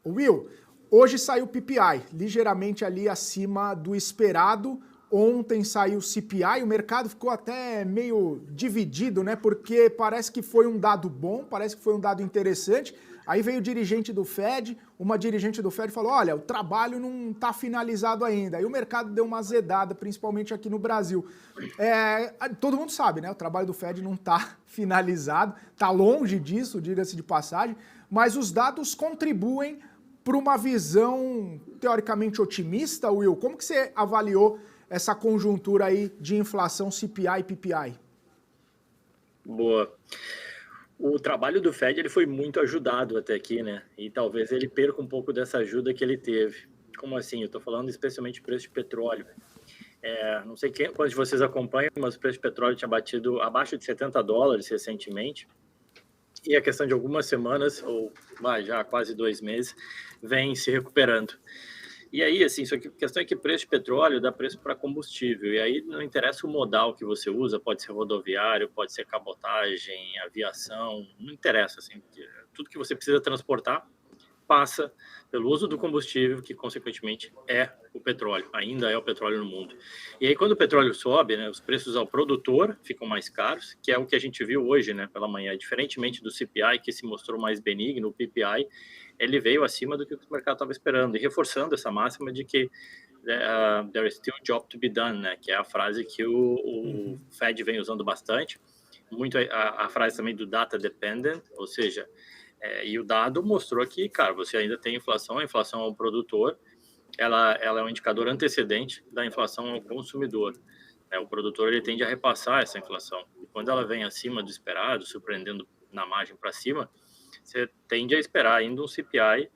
Will, hoje saiu o PPI, ligeiramente ali acima do esperado. Ontem saiu o CPI, o mercado ficou até meio dividido, né? Porque parece que foi um dado bom, parece que foi um dado interessante. Aí veio o dirigente do Fed, uma dirigente do Fed falou: olha, o trabalho não está finalizado ainda. Aí o mercado deu uma azedada, principalmente aqui no Brasil. Todo mundo sabe, né? O trabalho do Fed não está finalizado, está longe disso, diga-se de passagem, mas os dados contribuem para uma visão teoricamente otimista, Will. Como que você avaliou essa conjuntura aí de inflação CPI e PPI? Boa. O trabalho do Fed ele foi muito ajudado até aqui, né? E talvez ele perca um pouco dessa ajuda que ele teve. Como assim? Eu estou falando especialmente de preço de petróleo. Não sei quantos de vocês acompanham, mas o preço de petróleo tinha batido abaixo de US$ 70 recentemente. E a questão de algumas semanas, ou já quase 2 meses, vem se recuperando. E aí, assim, só que a questão é que preço de petróleo dá preço para combustível, e aí não interessa o modal que você usa, pode ser rodoviário, pode ser cabotagem, aviação, não interessa, assim, tudo que você precisa transportar passa pelo uso do combustível, que consequentemente é o petróleo, ainda é o petróleo no mundo. E aí quando o petróleo sobe, né, os preços ao produtor ficam mais caros, que é o que a gente viu hoje, né, pela manhã, diferentemente do CPI, que se mostrou mais benigno, o PPI, ele veio acima do que o mercado estava esperando, e reforçando essa máxima de que there is still job to be done, né, que é a frase que o Fed vem usando bastante, muito a frase também do data dependent, ou seja, e o dado mostrou que, cara, você ainda tem inflação, a inflação ao produtor, ela é um indicador antecedente da inflação ao consumidor. O produtor ele tende a repassar essa inflação. E quando ela vem acima do esperado, surpreendendo na margem para cima, você tende a esperar ainda um CPI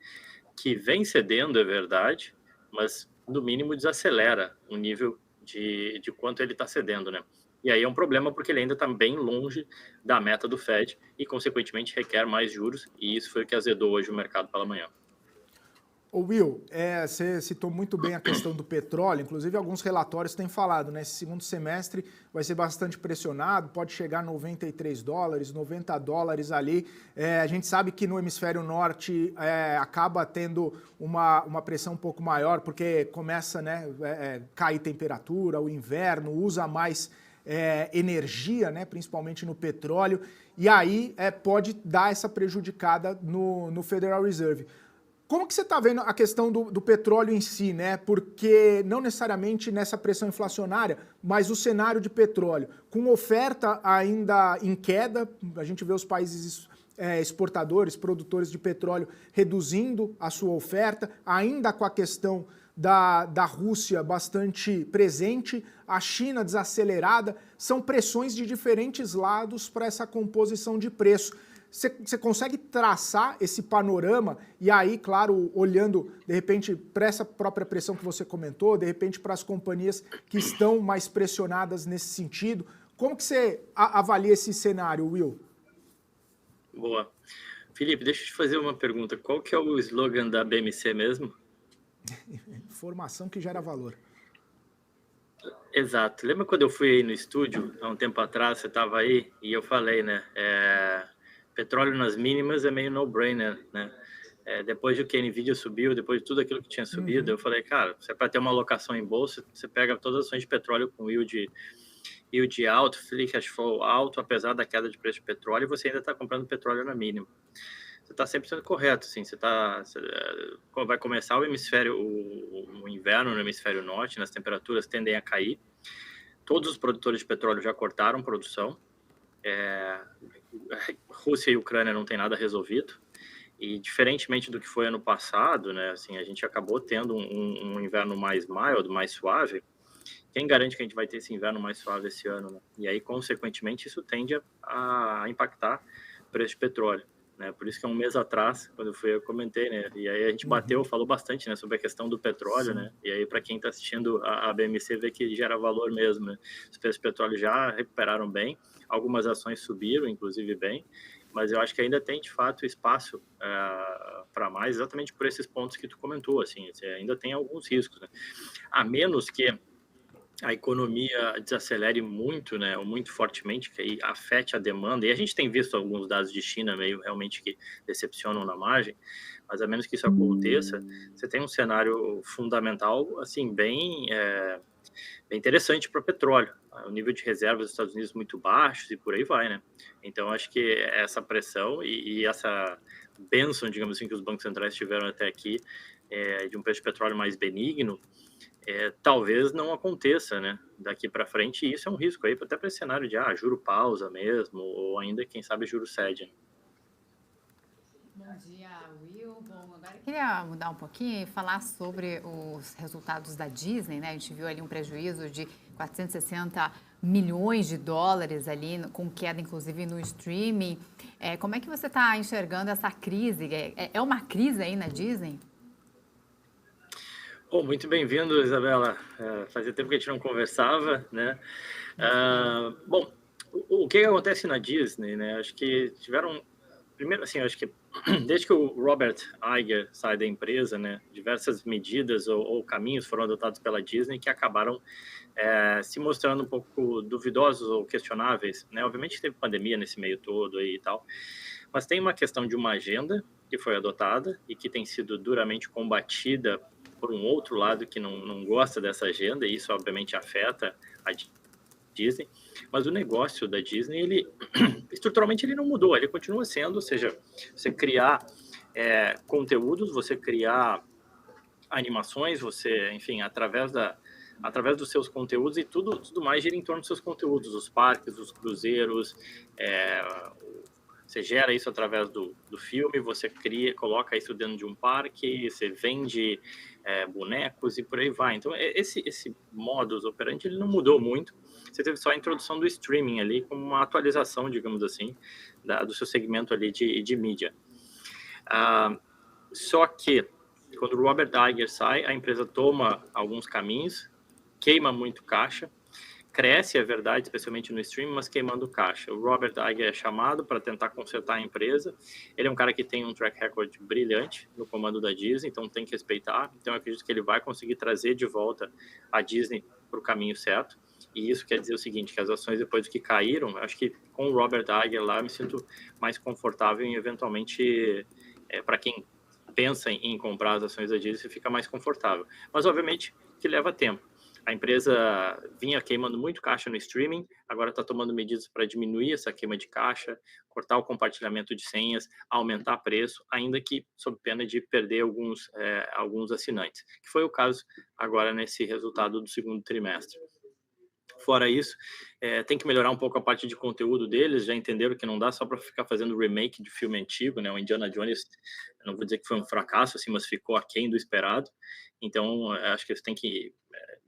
que vem cedendo, é verdade, mas no mínimo desacelera o nível de quanto ele está cedendo, né? E aí é um problema porque ele ainda está bem longe da meta do Fed e, consequentemente, requer mais juros, e isso foi o que azedou hoje o mercado pela manhã. Ô Will, você citou muito bem a questão do petróleo, inclusive alguns relatórios têm falado, né? Esse segundo semestre vai ser bastante pressionado, pode chegar a $93, $90 ali. A gente sabe que no hemisfério norte acaba tendo uma pressão um pouco maior, porque começa, né, cair temperatura, o inverno, usa mais energia, né, principalmente no petróleo, e aí pode dar essa prejudicada no Federal Reserve. Como que você está vendo a questão do petróleo em si, né? Porque não necessariamente nessa pressão inflacionária, mas o cenário de petróleo, com oferta ainda em queda, a gente vê os países exportadores, produtores de petróleo reduzindo a sua oferta, ainda com a questão da Rússia bastante presente, a China desacelerada, são pressões de diferentes lados para essa composição de preço. Você consegue traçar esse panorama e aí, claro, olhando de repente para essa própria pressão que você comentou, de repente para as companhias que estão mais pressionadas nesse sentido, como que você avalia esse cenário, Will? Boa. Felipe, deixa eu te fazer uma pergunta. Qual que é o slogan da BMC mesmo? Informação que gera valor. Exato. Lembra quando eu fui aí no estúdio, há um tempo atrás, você estava aí, e eu falei, né? Petróleo nas mínimas é meio no-brainer, né? Depois do que a Nvidia subiu, depois de tudo aquilo que tinha subido, eu falei, cara, você para ter uma alocação em bolsa, você pega todas as ações de petróleo com yield alto, free cash flow alto, apesar da queda de preço de petróleo, e você ainda está comprando petróleo na mínima. Você está sempre sendo correto, assim, vai começar o inverno no hemisfério norte, as temperaturas tendem a cair, todos os produtores de petróleo já cortaram produção, Rússia e Ucrânia não tem nada resolvido, e diferentemente do que foi ano passado, né, assim, a gente acabou tendo um inverno mais mild, mais suave. Quem garante que a gente vai ter esse inverno mais suave esse ano, né? E aí, consequentemente, isso tende a impactar o preço de petróleo, né? Por isso que há um mês atrás, quando eu comentei, né? E aí a gente falou bastante, né, sobre a questão do petróleo, Sim. né? E aí, para quem está assistindo a BMC, vê que gera valor mesmo, né? Os preços de petróleo já recuperaram bem, algumas ações subiram, inclusive bem, mas eu acho que ainda tem, de fato, espaço para mais, exatamente por esses pontos que tu comentou, assim, você ainda tem alguns riscos, né? A menos que a economia desacelere muito, né, ou muito fortemente, que aí afete a demanda, e a gente tem visto alguns dados de China meio realmente que decepcionam na margem, Mas a menos que isso aconteça, você tem um cenário fundamental, assim, bem interessante para o petróleo. O nível de reservas dos Estados Unidos muito baixos e por aí vai, né? Então, acho que essa pressão e essa bênção, digamos assim, que os bancos centrais tiveram até aqui, de um preço de petróleo mais benigno, talvez não aconteça, né? Daqui para frente, e isso é um risco aí, até para esse cenário de juro pausa mesmo, ou ainda, quem sabe, juro cede. Bom dia, Will. Bom, agora eu queria mudar um pouquinho e falar sobre os resultados da Disney, né? A gente viu ali um prejuízo de 460 milhões de dólares ali, com queda inclusive no streaming. Como é que você está enxergando essa crise? É uma crise aí na Disney? Bom, muito bem-vindo, Isabela. Fazia tempo que a gente não conversava, né? Bom, o que acontece na Disney, né? Acho que tiveram... Primeiro, assim, acho que desde que o Robert Iger sai da empresa, né, diversas medidas ou caminhos foram adotados pela Disney que acabaram se mostrando um pouco duvidosos ou questionáveis, né? Obviamente teve pandemia nesse meio todo aí e tal, mas tem uma questão de uma agenda que foi adotada e que tem sido duramente combatida por um outro lado que não gosta dessa agenda, e isso obviamente afeta a Disney, mas o negócio da Disney, ele estruturalmente ele não mudou, ele continua sendo, ou seja, você criar conteúdos, você criar animações, você, enfim, através dos seus conteúdos, e tudo mais gira em torno dos seus conteúdos, os parques, os cruzeiros, você gera isso através do filme, você coloca isso dentro de um parque, você vende bonecos e por aí vai. Então, esse modus operandi ele não mudou muito. Você teve só a introdução do streaming ali, como uma atualização, digamos assim, do seu segmento ali de mídia. Só que, quando o Robert Iger sai, a empresa toma alguns caminhos, queima muito caixa, cresce, é verdade, especialmente no streaming, mas queimando caixa. O Robert Iger é chamado para tentar consertar a empresa. Ele é um cara que tem um track record brilhante no comando da Disney, então tem que respeitar. Então eu acredito que ele vai conseguir trazer de volta a Disney para o caminho certo. E isso quer dizer o seguinte, que as ações depois que caíram, acho que com o Robert Iger lá, eu me sinto mais confortável em eventualmente, para quem pensa em comprar as ações da Disney, fica mais confortável. Mas obviamente que leva tempo. A empresa vinha queimando muito caixa no streaming, agora está tomando medidas para diminuir essa queima de caixa, cortar o compartilhamento de senhas, aumentar preço, ainda que sob pena de perder alguns assinantes, que foi o caso agora nesse resultado do segundo trimestre. Fora isso, tem que melhorar um pouco a parte de conteúdo deles, já entenderam que não dá só para ficar fazendo remake de filme antigo, né? O Indiana Jones, não vou dizer que foi um fracasso, assim, mas ficou aquém do esperado. Então, acho que eles têm que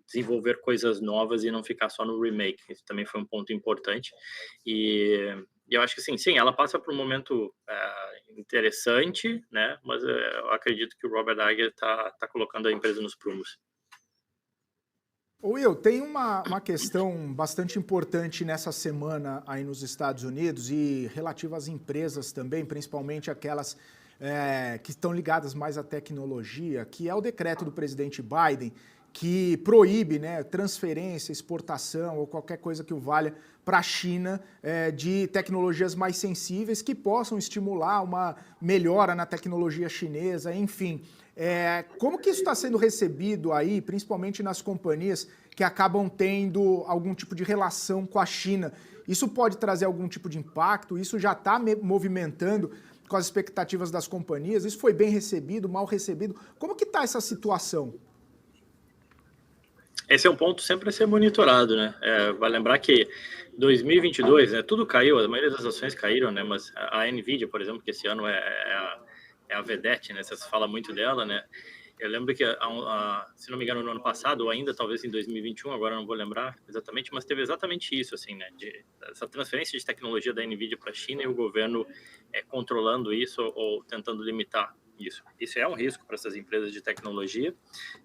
desenvolver coisas novas e não ficar só no remake. Isso também foi um ponto importante. E eu acho que sim, ela passa por um momento interessante, né? Mas eu acredito que o Robert Iger tá colocando a empresa nos prumos. Will, tem uma questão bastante importante nessa semana aí nos Estados Unidos e relativa às empresas também, principalmente aquelas que estão ligadas mais à tecnologia, que é o decreto do presidente Biden, que proíbe, né, transferência, exportação ou qualquer coisa que o valha para a China de tecnologias mais sensíveis que possam estimular uma melhora na tecnologia chinesa, enfim. Como que isso está sendo recebido aí, principalmente nas companhias que acabam tendo algum tipo de relação com a China? Isso pode trazer algum tipo de impacto? Isso já está movimentando com as expectativas das companhias? Isso foi bem recebido, mal recebido? Como que está essa situação? Esse é um ponto sempre a ser monitorado, né? Vai lembrar que 2022, né, tudo caiu, a maioria das ações caíram, né? Mas a Nvidia, por exemplo, que esse ano é a vedete, né? Você fala muito dela, né? Eu lembro que, se não me engano, no ano passado, ou ainda talvez em 2021, agora não vou lembrar exatamente, mas teve exatamente isso, assim, né? Essa transferência de tecnologia da Nvidia para a China e o governo controlando isso ou tentando limitar isso. Isso é um risco para essas empresas de tecnologia,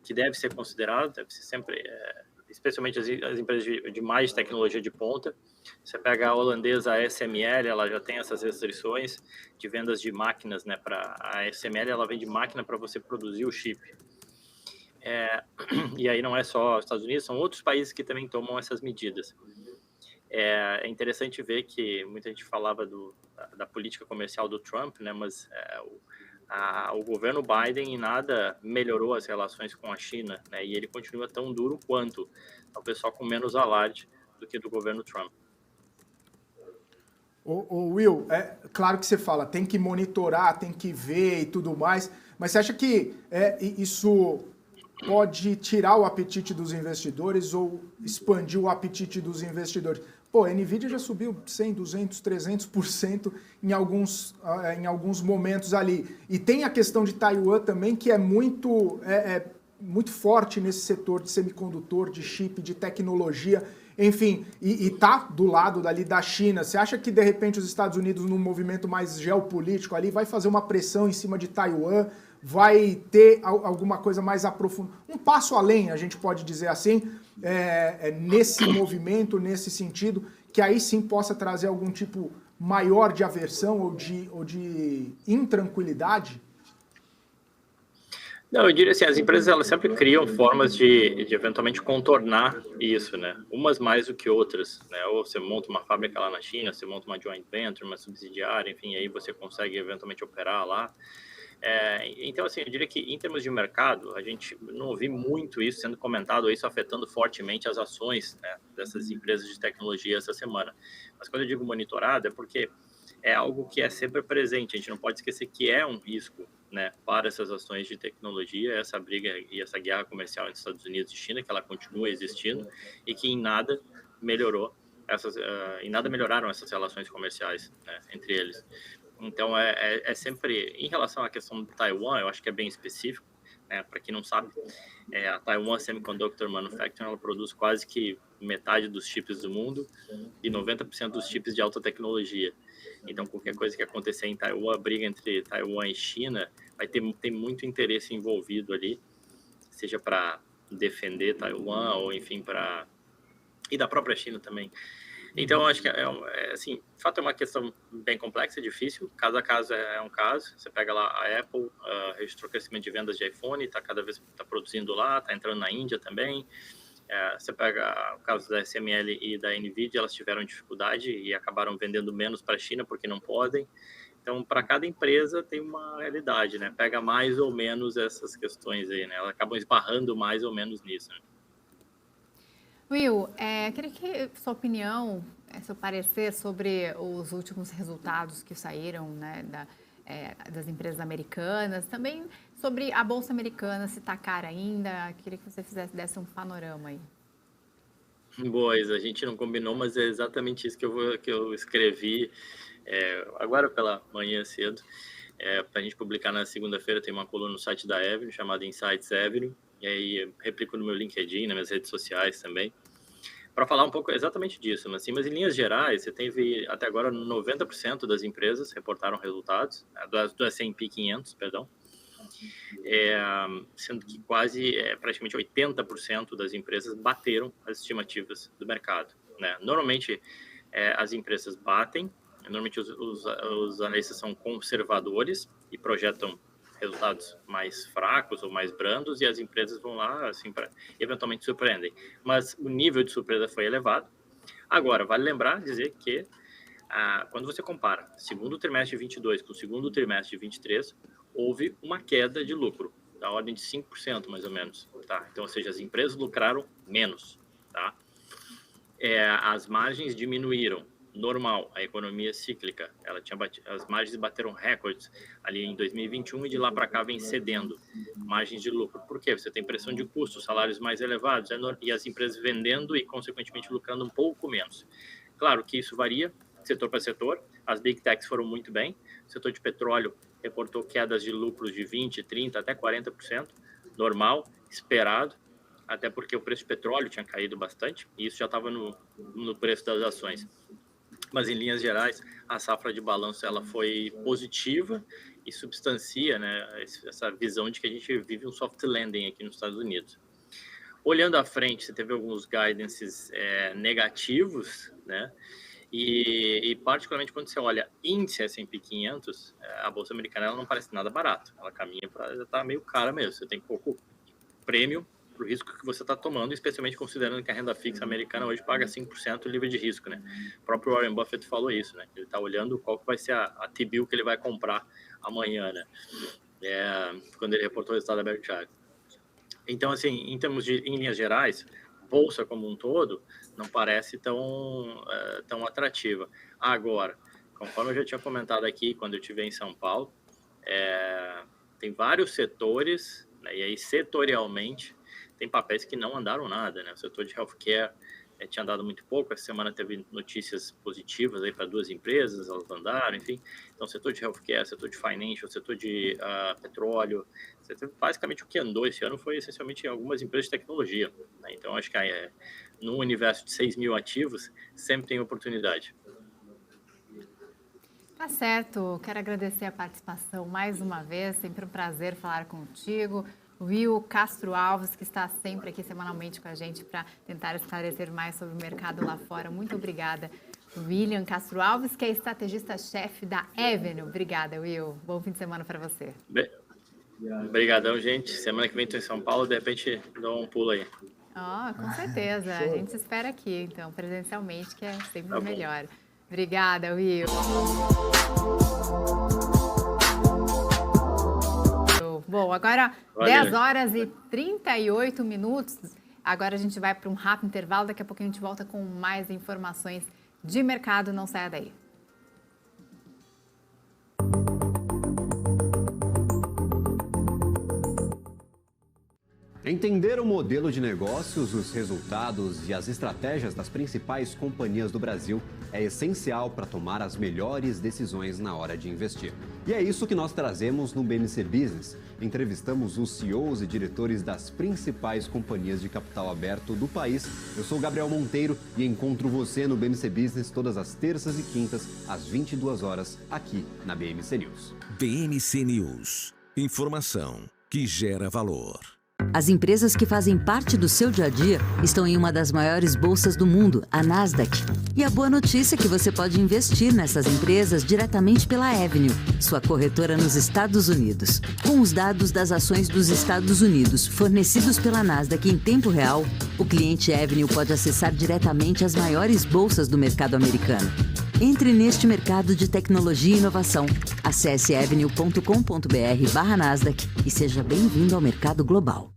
que deve ser considerado, deve ser sempre, especialmente as empresas de mais tecnologia de ponta. Você pega a holandesa ASML, ela já tem essas restrições de vendas de máquinas, né? Para a ASML, ela vende máquina para você produzir o chip. E aí não é só os Estados Unidos, são outros países que também tomam essas medidas. É interessante ver que muita gente falava da política comercial do Trump, né? Mas o governo Biden em nada melhorou as relações com a China, né? E ele continua tão duro quanto, talvez só com menos alarde do que do governo Trump. Will, é claro que você fala, tem que monitorar, tem que ver e tudo mais, mas você acha que isso pode tirar o apetite dos investidores ou expandir o apetite dos investidores? Pô, a NVIDIA já subiu 100, 200, 300% em alguns momentos ali. E tem a questão de Taiwan também, que é muito forte nesse setor de semicondutor, de chip, de tecnologia, enfim, e tá do lado dali da China. Você acha que, de repente, os Estados Unidos, num movimento mais geopolítico ali, vai fazer uma pressão em cima de Taiwan, vai ter alguma coisa mais aprofundada, um passo além, a gente pode dizer assim, nesse movimento, nesse sentido, que aí sim possa trazer algum tipo maior de aversão ou de intranquilidade? Não, eu diria assim, as empresas elas sempre criam formas de eventualmente contornar isso, né? Umas mais do que outras, né? Ou você monta uma fábrica lá na China, você monta uma joint venture, uma subsidiária, enfim, aí você consegue eventualmente operar lá. Então, assim, eu diria que em termos de mercado, a gente não ouvi muito isso sendo comentado, isso afetando fortemente as ações, né, dessas empresas de tecnologia essa semana. Mas quando eu digo monitorado, é porque é algo que é sempre presente, a gente não pode esquecer que é um risco, né, para essas ações de tecnologia, essa briga e essa guerra comercial entre Estados Unidos e China, que ela continua existindo e que em nada melhorou em nada melhoraram essas relações comerciais, né, entre eles. Então, é sempre, em relação à questão do Taiwan, eu acho que é bem específico, né? Para quem não sabe, a Taiwan Semiconductor Manufacturing, ela produz quase que metade dos chips do mundo e 90% dos chips de alta tecnologia. Então, qualquer coisa que acontecer em Taiwan, a briga entre Taiwan e China, tem muito interesse envolvido ali, seja para defender Taiwan ou, enfim, e da própria China também. Então, acho que assim, de fato é uma questão bem complexa, difícil. Cada caso é um caso. Você pega lá a Apple, registrou crescimento de vendas de iPhone, cada vez produzindo lá, está entrando na Índia também. Você pega o caso da SML e da NVIDIA, elas tiveram dificuldade e acabaram vendendo menos para a China porque não podem. Então, para cada empresa tem uma realidade, né? Pega mais ou menos essas questões aí, né? Elas acabam esbarrando mais ou menos nisso, né? Will, queria que sua opinião, seu parecer sobre os últimos resultados que saíram, né, das empresas americanas, também sobre a Bolsa Americana, se está cara ainda. Queria que você desse um panorama aí. Boa, Isa, a gente não combinou, mas é exatamente isso que eu escrevi agora pela manhã cedo. Para a gente publicar na segunda-feira, tem uma coluna no site da Avenue, chamada Insights Avenue, e aí replico no meu LinkedIn, nas minhas redes sociais também, para falar um pouco exatamente disso. Mas em linhas gerais, você teve até agora 90% das empresas reportaram resultados, do S&P 500, perdão, sendo que praticamente 80% das empresas bateram as estimativas do mercado, né? Normalmente, as empresas batem, normalmente os analistas são conservadores e projetam resultados mais fracos ou mais brandos, e as empresas vão lá, assim, eventualmente surpreendem. Mas o nível de surpresa foi elevado. Agora, vale lembrar, dizer que quando você compara segundo trimestre de 22 com o segundo trimestre de 23, houve uma queda de lucro, da ordem de 5% mais ou menos, tá? Então, ou seja, as empresas lucraram menos, tá? As margens diminuíram, normal, a economia cíclica, as margens bateram recordes ali em 2021 e de lá para cá vem cedendo margens de lucro. Por quê? Você tem pressão de custos, salários mais elevados e as empresas vendendo e, consequentemente, lucrando um pouco menos. Claro que isso varia setor para setor, as Big Techs foram muito bem, o setor de petróleo reportou quedas de lucros de 20%, 30%, até 40%, normal, esperado, até porque o preço de petróleo tinha caído bastante, e isso já estava no preço das ações. Mas, em linhas gerais, a safra de balanço ela foi positiva e substancia, né, essa visão de que a gente vive um soft landing aqui nos Estados Unidos. Olhando à frente, você teve alguns guidances negativos, né? E particularmente quando você olha índice S&P 500, a Bolsa Americana ela não parece nada barato. Ela caminha para já estar meio cara mesmo. Você tem pouco prêmio para o risco que você está tomando, especialmente considerando que a renda fixa americana hoje paga 5% livre de risco, né? O próprio Warren Buffett falou isso, né? Ele está olhando qual que vai ser a T-bill que ele vai comprar amanhã, né? Quando ele reportou o resultado da Berkshire. Então, assim, em linhas gerais, bolsa como um todo não parece tão atrativa. Agora, conforme eu já tinha comentado aqui, quando eu estive em São Paulo, tem vários setores, né, e aí setorialmente tem papéis que não andaram nada, né? O setor de healthcare tinha andado muito pouco. Essa semana teve notícias positivas aí para 2 empresas, elas andaram, enfim. Então, setor de healthcare, setor de financial, setor de petróleo, basicamente o que andou esse ano foi essencialmente em algumas empresas de tecnologia, né? Então, acho que no universo de 6 mil ativos, sempre tem oportunidade. Tá certo, quero agradecer a participação mais uma vez, sempre um prazer falar contigo. Will Castro Alves, que está sempre aqui semanalmente com a gente para tentar esclarecer mais sobre o mercado lá fora. Muito obrigada, William Castro Alves, que é estrategista-chefe da Avenue. Obrigada, Will. Bom fim de semana para você. Obrigadão, gente. Semana que vem estou em São Paulo, de repente dou um pulo aí. Com certeza. A gente espera aqui, então, presencialmente, que é sempre melhor. Obrigada, Will. Bom, agora 10 horas e 38 minutos. Agora a gente vai para um rápido intervalo. Daqui a pouquinho a gente volta com mais informações de mercado. Não saia daí. Entender o modelo de negócios, os resultados e as estratégias das principais companhias do Brasil é essencial para tomar as melhores decisões na hora de investir. E é isso que nós trazemos no BMC Business. Entrevistamos os CEOs e diretores das principais companhias de capital aberto do país. Eu sou Gabriel Monteiro e encontro você no BMC Business todas as terças e quintas, às 22 horas, aqui na BMC News. BMC News. Informação que gera valor. As empresas que fazem parte do seu dia a dia estão em uma das maiores bolsas do mundo, a Nasdaq. E a boa notícia é que você pode investir nessas empresas diretamente pela Avenue, sua corretora nos Estados Unidos. Com os dados das ações dos Estados Unidos fornecidos pela Nasdaq em tempo real, o cliente Avenue pode acessar diretamente as maiores bolsas do mercado americano. Entre neste mercado de tecnologia e inovação. Acesse avenue.com.br/Nasdaq e seja bem-vindo ao mercado global.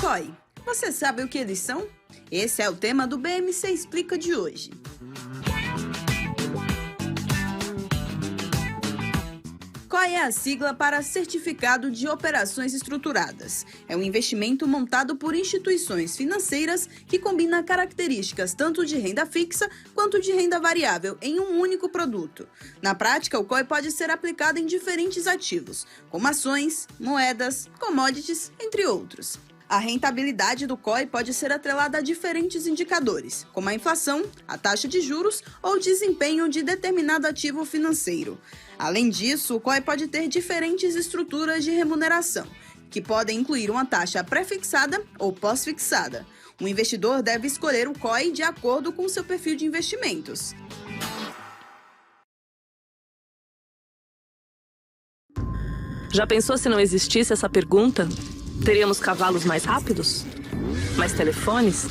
COI, você sabe o que eles são? Esse é o tema do BMC Explica de hoje. COI é a sigla para Certificado de Operações Estruturadas. É um investimento montado por instituições financeiras que combina características tanto de renda fixa quanto de renda variável em um único produto. Na prática, o COI pode ser aplicado em diferentes ativos, como ações, moedas, commodities, entre outros. A rentabilidade do COI pode ser atrelada a diferentes indicadores, como a inflação, a taxa de juros ou o desempenho de determinado ativo financeiro. Além disso, o COI pode ter diferentes estruturas de remuneração, que podem incluir uma taxa pré-fixada ou pós-fixada. O investidor deve escolher o COI de acordo com seu perfil de investimentos. Já pensou se não existisse essa pergunta? Teríamos cavalos mais rápidos? Mais telefones?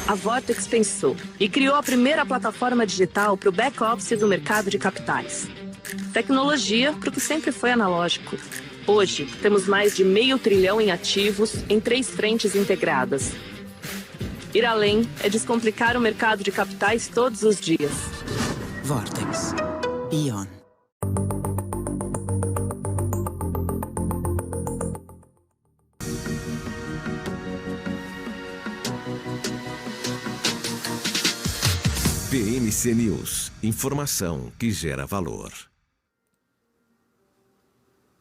A Vortex pensou e criou a primeira plataforma digital para o back-office do mercado de capitais. Tecnologia para o que sempre foi analógico. Hoje, temos mais de R$500 bilhão em ativos em 3 frentes integradas. Ir além é descomplicar o mercado de capitais todos os dias. Vortex. Ion. BMC News. Informação que gera valor.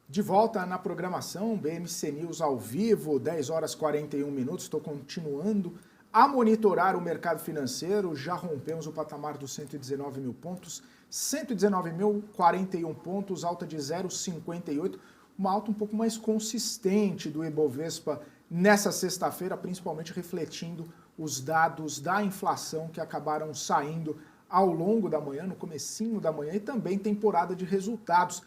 De volta na programação, BMC News ao vivo, 10 horas e 41 minutos. Estou continuando a monitorar o mercado financeiro. Já rompemos o patamar dos 119 mil pontos. 119.041 pontos, alta de 0,58. Uma alta um pouco mais consistente do Ibovespa nessa sexta-feira, principalmente refletindo os dados da inflação que acabaram saindo ao longo da manhã, no comecinho da manhã, e também temporada de resultados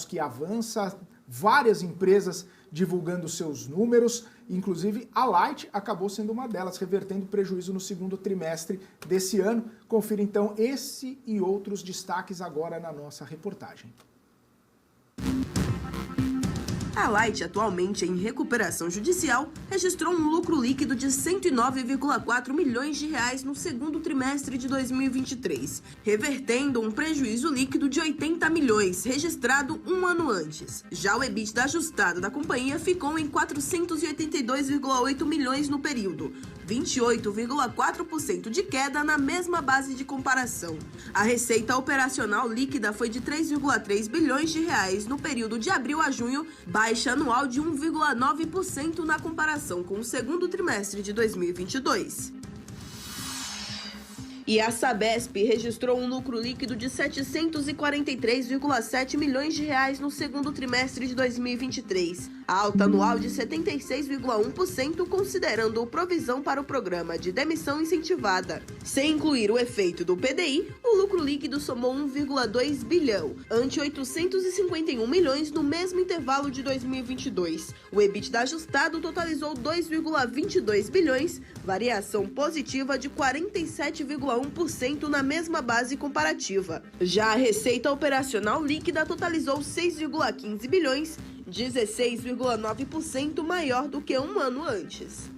que avança várias empresas divulgando seus números, inclusive a Light acabou sendo uma delas, revertendo prejuízo no segundo trimestre desse ano. Confira então esse e outros destaques agora na nossa reportagem. A Light, atualmente em recuperação judicial, registrou um lucro líquido de 109,4 milhões de reais no segundo trimestre de 2023, revertendo um prejuízo líquido de 80 milhões, registrado um ano antes. Já o EBITDA ajustado da companhia ficou em 482,8 milhões no período, 28,4% de queda na mesma base de comparação. A receita operacional líquida foi de 3,3 bilhões de reais no período de abril a junho, baixa anual de 1,9% na comparação com o segundo trimestre de 2022. E a Sabesp registrou um lucro líquido de 743,7 milhões de reais no segundo trimestre de 2023, alta anual de 76,1%, considerando provisão para o programa de demissão incentivada. Sem incluir o efeito do PDI, o lucro líquido somou 1,2 bilhão, ante 851 milhões no mesmo intervalo de 2022. O EBITDA ajustado totalizou 2,22 bilhões, variação positiva de 47,1% na mesma base comparativa. Já a receita operacional líquida totalizou 6,15 bilhões, 16,9% maior do que um ano antes.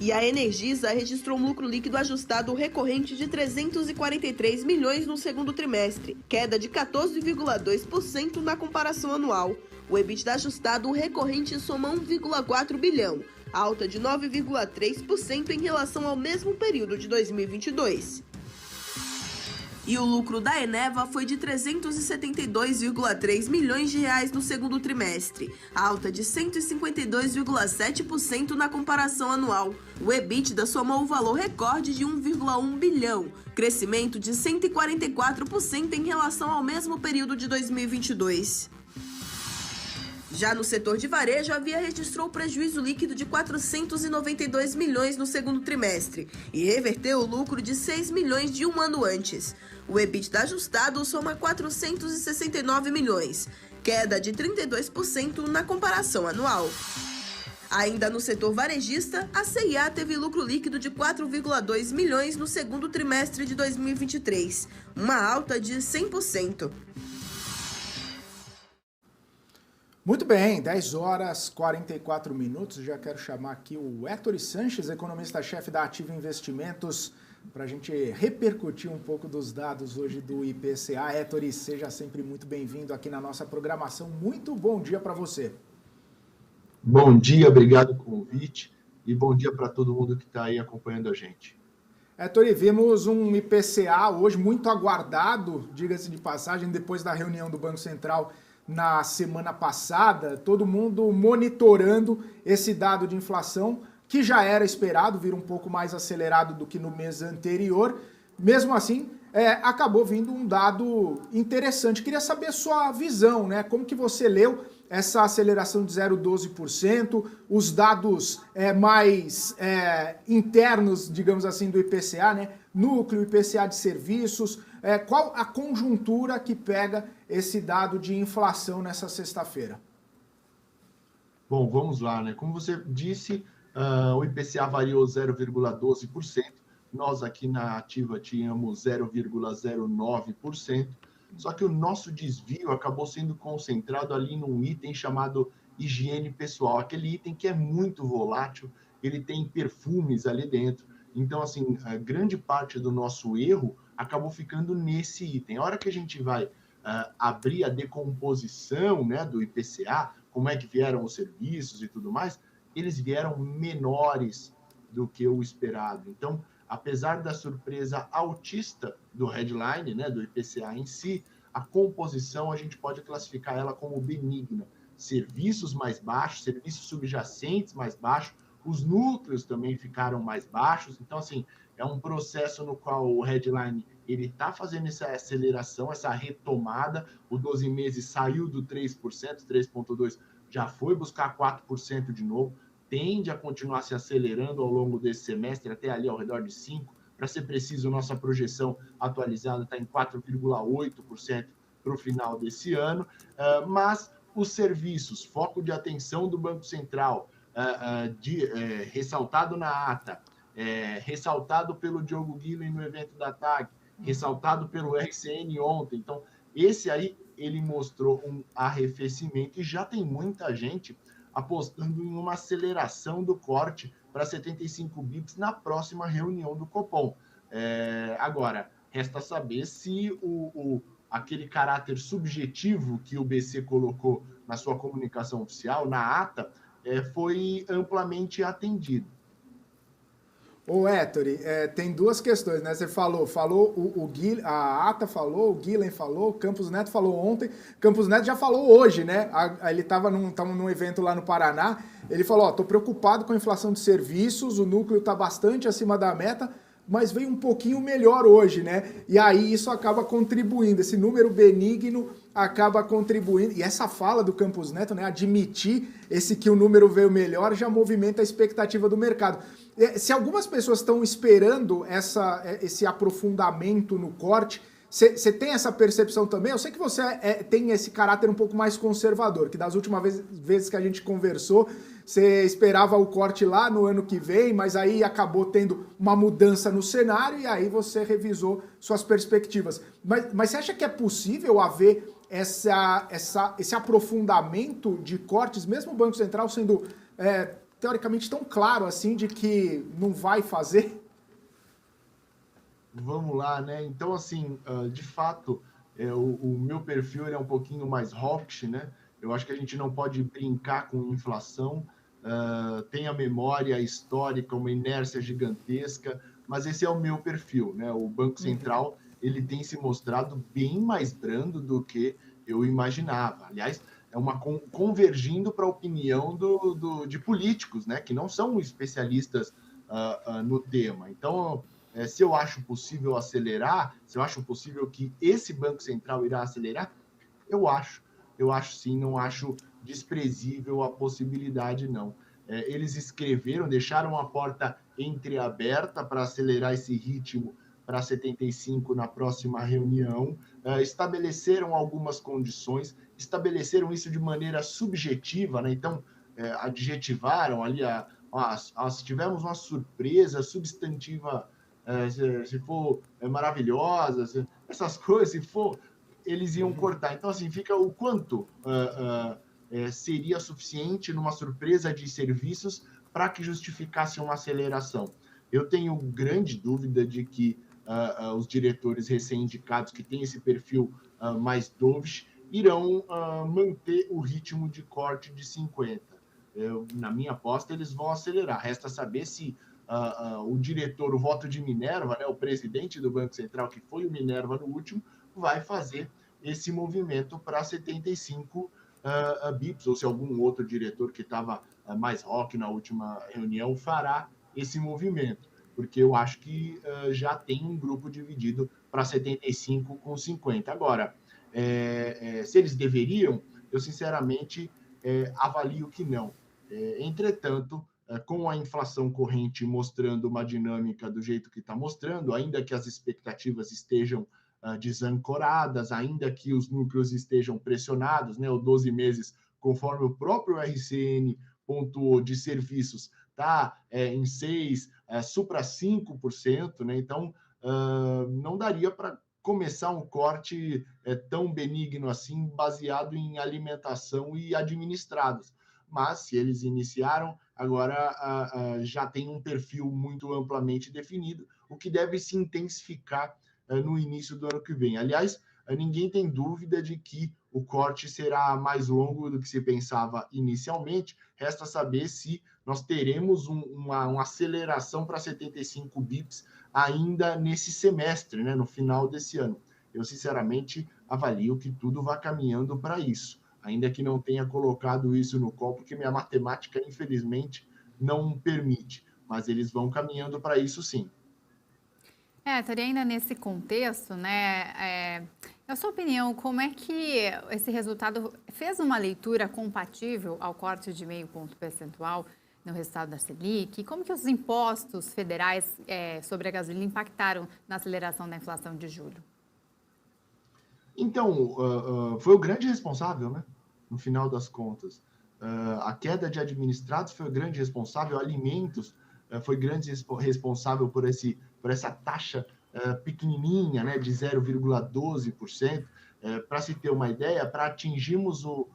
E a Energisa registrou um lucro líquido ajustado recorrente de 343 milhões no segundo trimestre, queda de 14,2% na comparação anual. O EBITDA ajustado recorrente soma 1,4 bilhão, alta de 9,3% em relação ao mesmo período de 2022. E o lucro da Eneva foi de 372,3 milhões de reais no segundo trimestre, alta de 152,7% na comparação anual. O EBITDA somou o valor recorde de 1,1 bilhão, crescimento de 144% em relação ao mesmo período de 2022. Já no setor de varejo, a Via registrou prejuízo líquido de 492 milhões no segundo trimestre e reverteu o lucro de 6 milhões de um ano antes. O EBITDA ajustado soma 469 milhões, queda de 32% na comparação anual. Ainda no setor varejista, a C&A teve lucro líquido de 4,2 milhões no segundo trimestre de 2023, uma alta de 100%. Muito bem, 10 horas 44 minutos. Já quero chamar aqui o Héctor Sanches, economista-chefe da Ativa Investimentos, para a gente repercutir um pouco dos dados hoje do IPCA. Héctor, seja sempre muito bem-vindo aqui na nossa programação. Muito bom dia para você. Bom dia, obrigado pelo convite e bom dia para todo mundo que está aí acompanhando a gente. Héctor, vimos um IPCA hoje muito aguardado, diga-se de passagem, depois da reunião do Banco Central na semana passada, todo mundo monitorando esse dado de inflação, que já era esperado, vir um pouco mais acelerado do que no mês anterior. Mesmo assim, acabou vindo um dado interessante. Queria saber a sua visão, né? Como que você leu essa aceleração de 0,12%, os dados mais internos, digamos assim, do IPCA, né? Núcleo, IPCA de serviços, qual a conjuntura que pega esse dado de inflação nessa sexta-feira? Bom, vamos lá, né? Como você disse, o IPCA variou 0,12%, nós aqui na Ativa tínhamos 0,09%, só que o nosso desvio acabou sendo concentrado ali num item chamado higiene pessoal, aquele item que é muito volátil, ele tem perfumes ali dentro. Então, assim, a grande parte do nosso erro acabou ficando nesse item. A hora que a gente vai abrir a decomposição, né, do IPCA, como é que vieram os serviços e tudo mais, eles vieram menores do que o esperado. Então, apesar da surpresa altista do headline, né, do IPCA em si, a composição a gente pode classificar ela como benigna. Serviços mais baixos, serviços subjacentes mais baixos, os núcleos também ficaram mais baixos. Então, assim, é um processo no qual o headline ele está fazendo essa aceleração, essa retomada. O 12 meses saiu do 3%, 3,2%, já foi buscar 4% de novo. Tende a continuar se acelerando ao longo desse semestre, até ali ao redor de 5%. Para ser preciso, nossa projeção atualizada está em 4,8% para o final desse ano, mas os serviços, foco de atenção do Banco Central, ressaltado na ata, ressaltado pelo Diogo Guilhem no evento da TAG, ressaltado pelo RCN ontem. Então, esse aí, ele mostrou um arrefecimento e já tem muita gente apostando em uma aceleração do corte para 75 bips na próxima reunião do Copom. Agora, resta saber se aquele caráter subjetivo que o BC colocou na sua comunicação oficial, na ata, foi amplamente atendido. Ô, Ettore, tem duas questões, né? Você falou a ata falou, o Guilhem falou, o Campos Neto falou ontem, Campos Neto já falou hoje, né? Ele estava num evento lá no Paraná, ele falou, tô preocupado com a inflação de serviços, o núcleo está bastante acima da meta, mas veio um pouquinho melhor hoje, né? E aí isso acaba contribuindo, esse número benigno acaba contribuindo, e essa fala do Campos Neto, né, admitir que o número veio melhor, já movimenta a expectativa do mercado. Se algumas pessoas estão esperando esse aprofundamento no corte, você tem essa percepção também? Eu sei que você tem esse caráter um pouco mais conservador, que das últimas vezes que a gente conversou, você esperava o corte lá no ano que vem, mas aí acabou tendo uma mudança no cenário e aí você revisou suas perspectivas. Mas você acha que é possível haver esse aprofundamento de cortes, mesmo o Banco Central sendo teoricamente tão claro assim de que não vai fazer? Vamos lá, né? Então, assim, de fato, o meu perfil ele é um pouquinho mais hawkish, né? Eu acho que a gente não pode brincar com inflação, tem a memória histórica, uma inércia gigantesca, mas esse é o meu perfil, né? O Banco Central, ele tem se mostrado bem mais brando do que eu imaginava. Aliás, convergindo para a opinião de políticos, né? Que não são especialistas no tema. Então, se eu acho possível acelerar, se eu acho possível que esse Banco Central irá acelerar, eu acho sim, não acho desprezível a possibilidade, não. Eles deixaram a porta entreaberta para acelerar esse ritmo para 75 na próxima reunião, estabeleceram algumas condições, estabeleceram isso de maneira subjetiva, né? Então, adjetivaram ali, tivemos uma surpresa substantiva, se for maravilhosa, essas coisas, se for, eles iam cortar. Então, assim, fica o quanto seria suficiente numa surpresa de serviços para que justificasse uma aceleração. Eu tenho grande dúvida de que os diretores recém-indicados, que têm esse perfil mais dovish, irão manter o ritmo de corte de 50. Na minha aposta, eles vão acelerar. Resta saber se o diretor, o voto de Minerva, né, o presidente do Banco Central, que foi o Minerva no último, vai fazer esse movimento para 75 bips, ou se algum outro diretor que estava mais rock na última reunião fará esse movimento, porque eu acho que já tem um grupo dividido para 75 com 50. Agora, se eles deveriam, eu sinceramente avalio que não. Entretanto, com a inflação corrente mostrando uma dinâmica do jeito que está mostrando, ainda que as expectativas estejam desancoradas, ainda que os núcleos estejam pressionados, né, o 12 meses, conforme o próprio RCN pontuou de serviços, está em 6%, supra 5%, né? Então, não daria para começar um corte tão benigno assim, baseado em alimentação e administrados. Mas, se eles iniciaram, agora já tem um perfil muito amplamente definido, o que deve se intensificar no início do ano que vem. Aliás, ninguém tem dúvida de que o corte será mais longo do que se pensava inicialmente. Resta saber se nós teremos uma aceleração para 75 bips ainda nesse semestre, né, no final desse ano. Eu, sinceramente, avalio que tudo vai caminhando para isso, ainda que não tenha colocado isso no call, porque minha matemática, infelizmente, não permite. Mas eles vão caminhando para isso, sim. Ettore, ainda nesse contexto, né, na sua opinião, como é que esse resultado fez uma leitura compatível ao corte de 0,5 ponto percentual no resultado da Selic? E como que os impostos federais sobre a gasolina impactaram na aceleração da inflação de julho? Então, foi o grande responsável, né? No final das contas. A queda de administrados foi o grande responsável, alimentos foi grande responsável por essa taxa pequenininha, né, de 0,12%. Para se ter uma ideia, para atingirmos o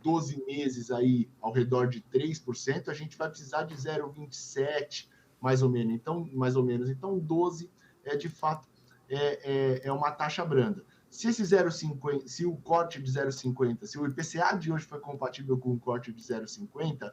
12 meses aí ao redor de 3%, a gente vai precisar de 0,27%, mais ou menos. Então, 12 de fato é uma taxa branda. Se esse 0,50, se o corte de 0,50, se o IPCA de hoje foi compatível com o corte de 0,50,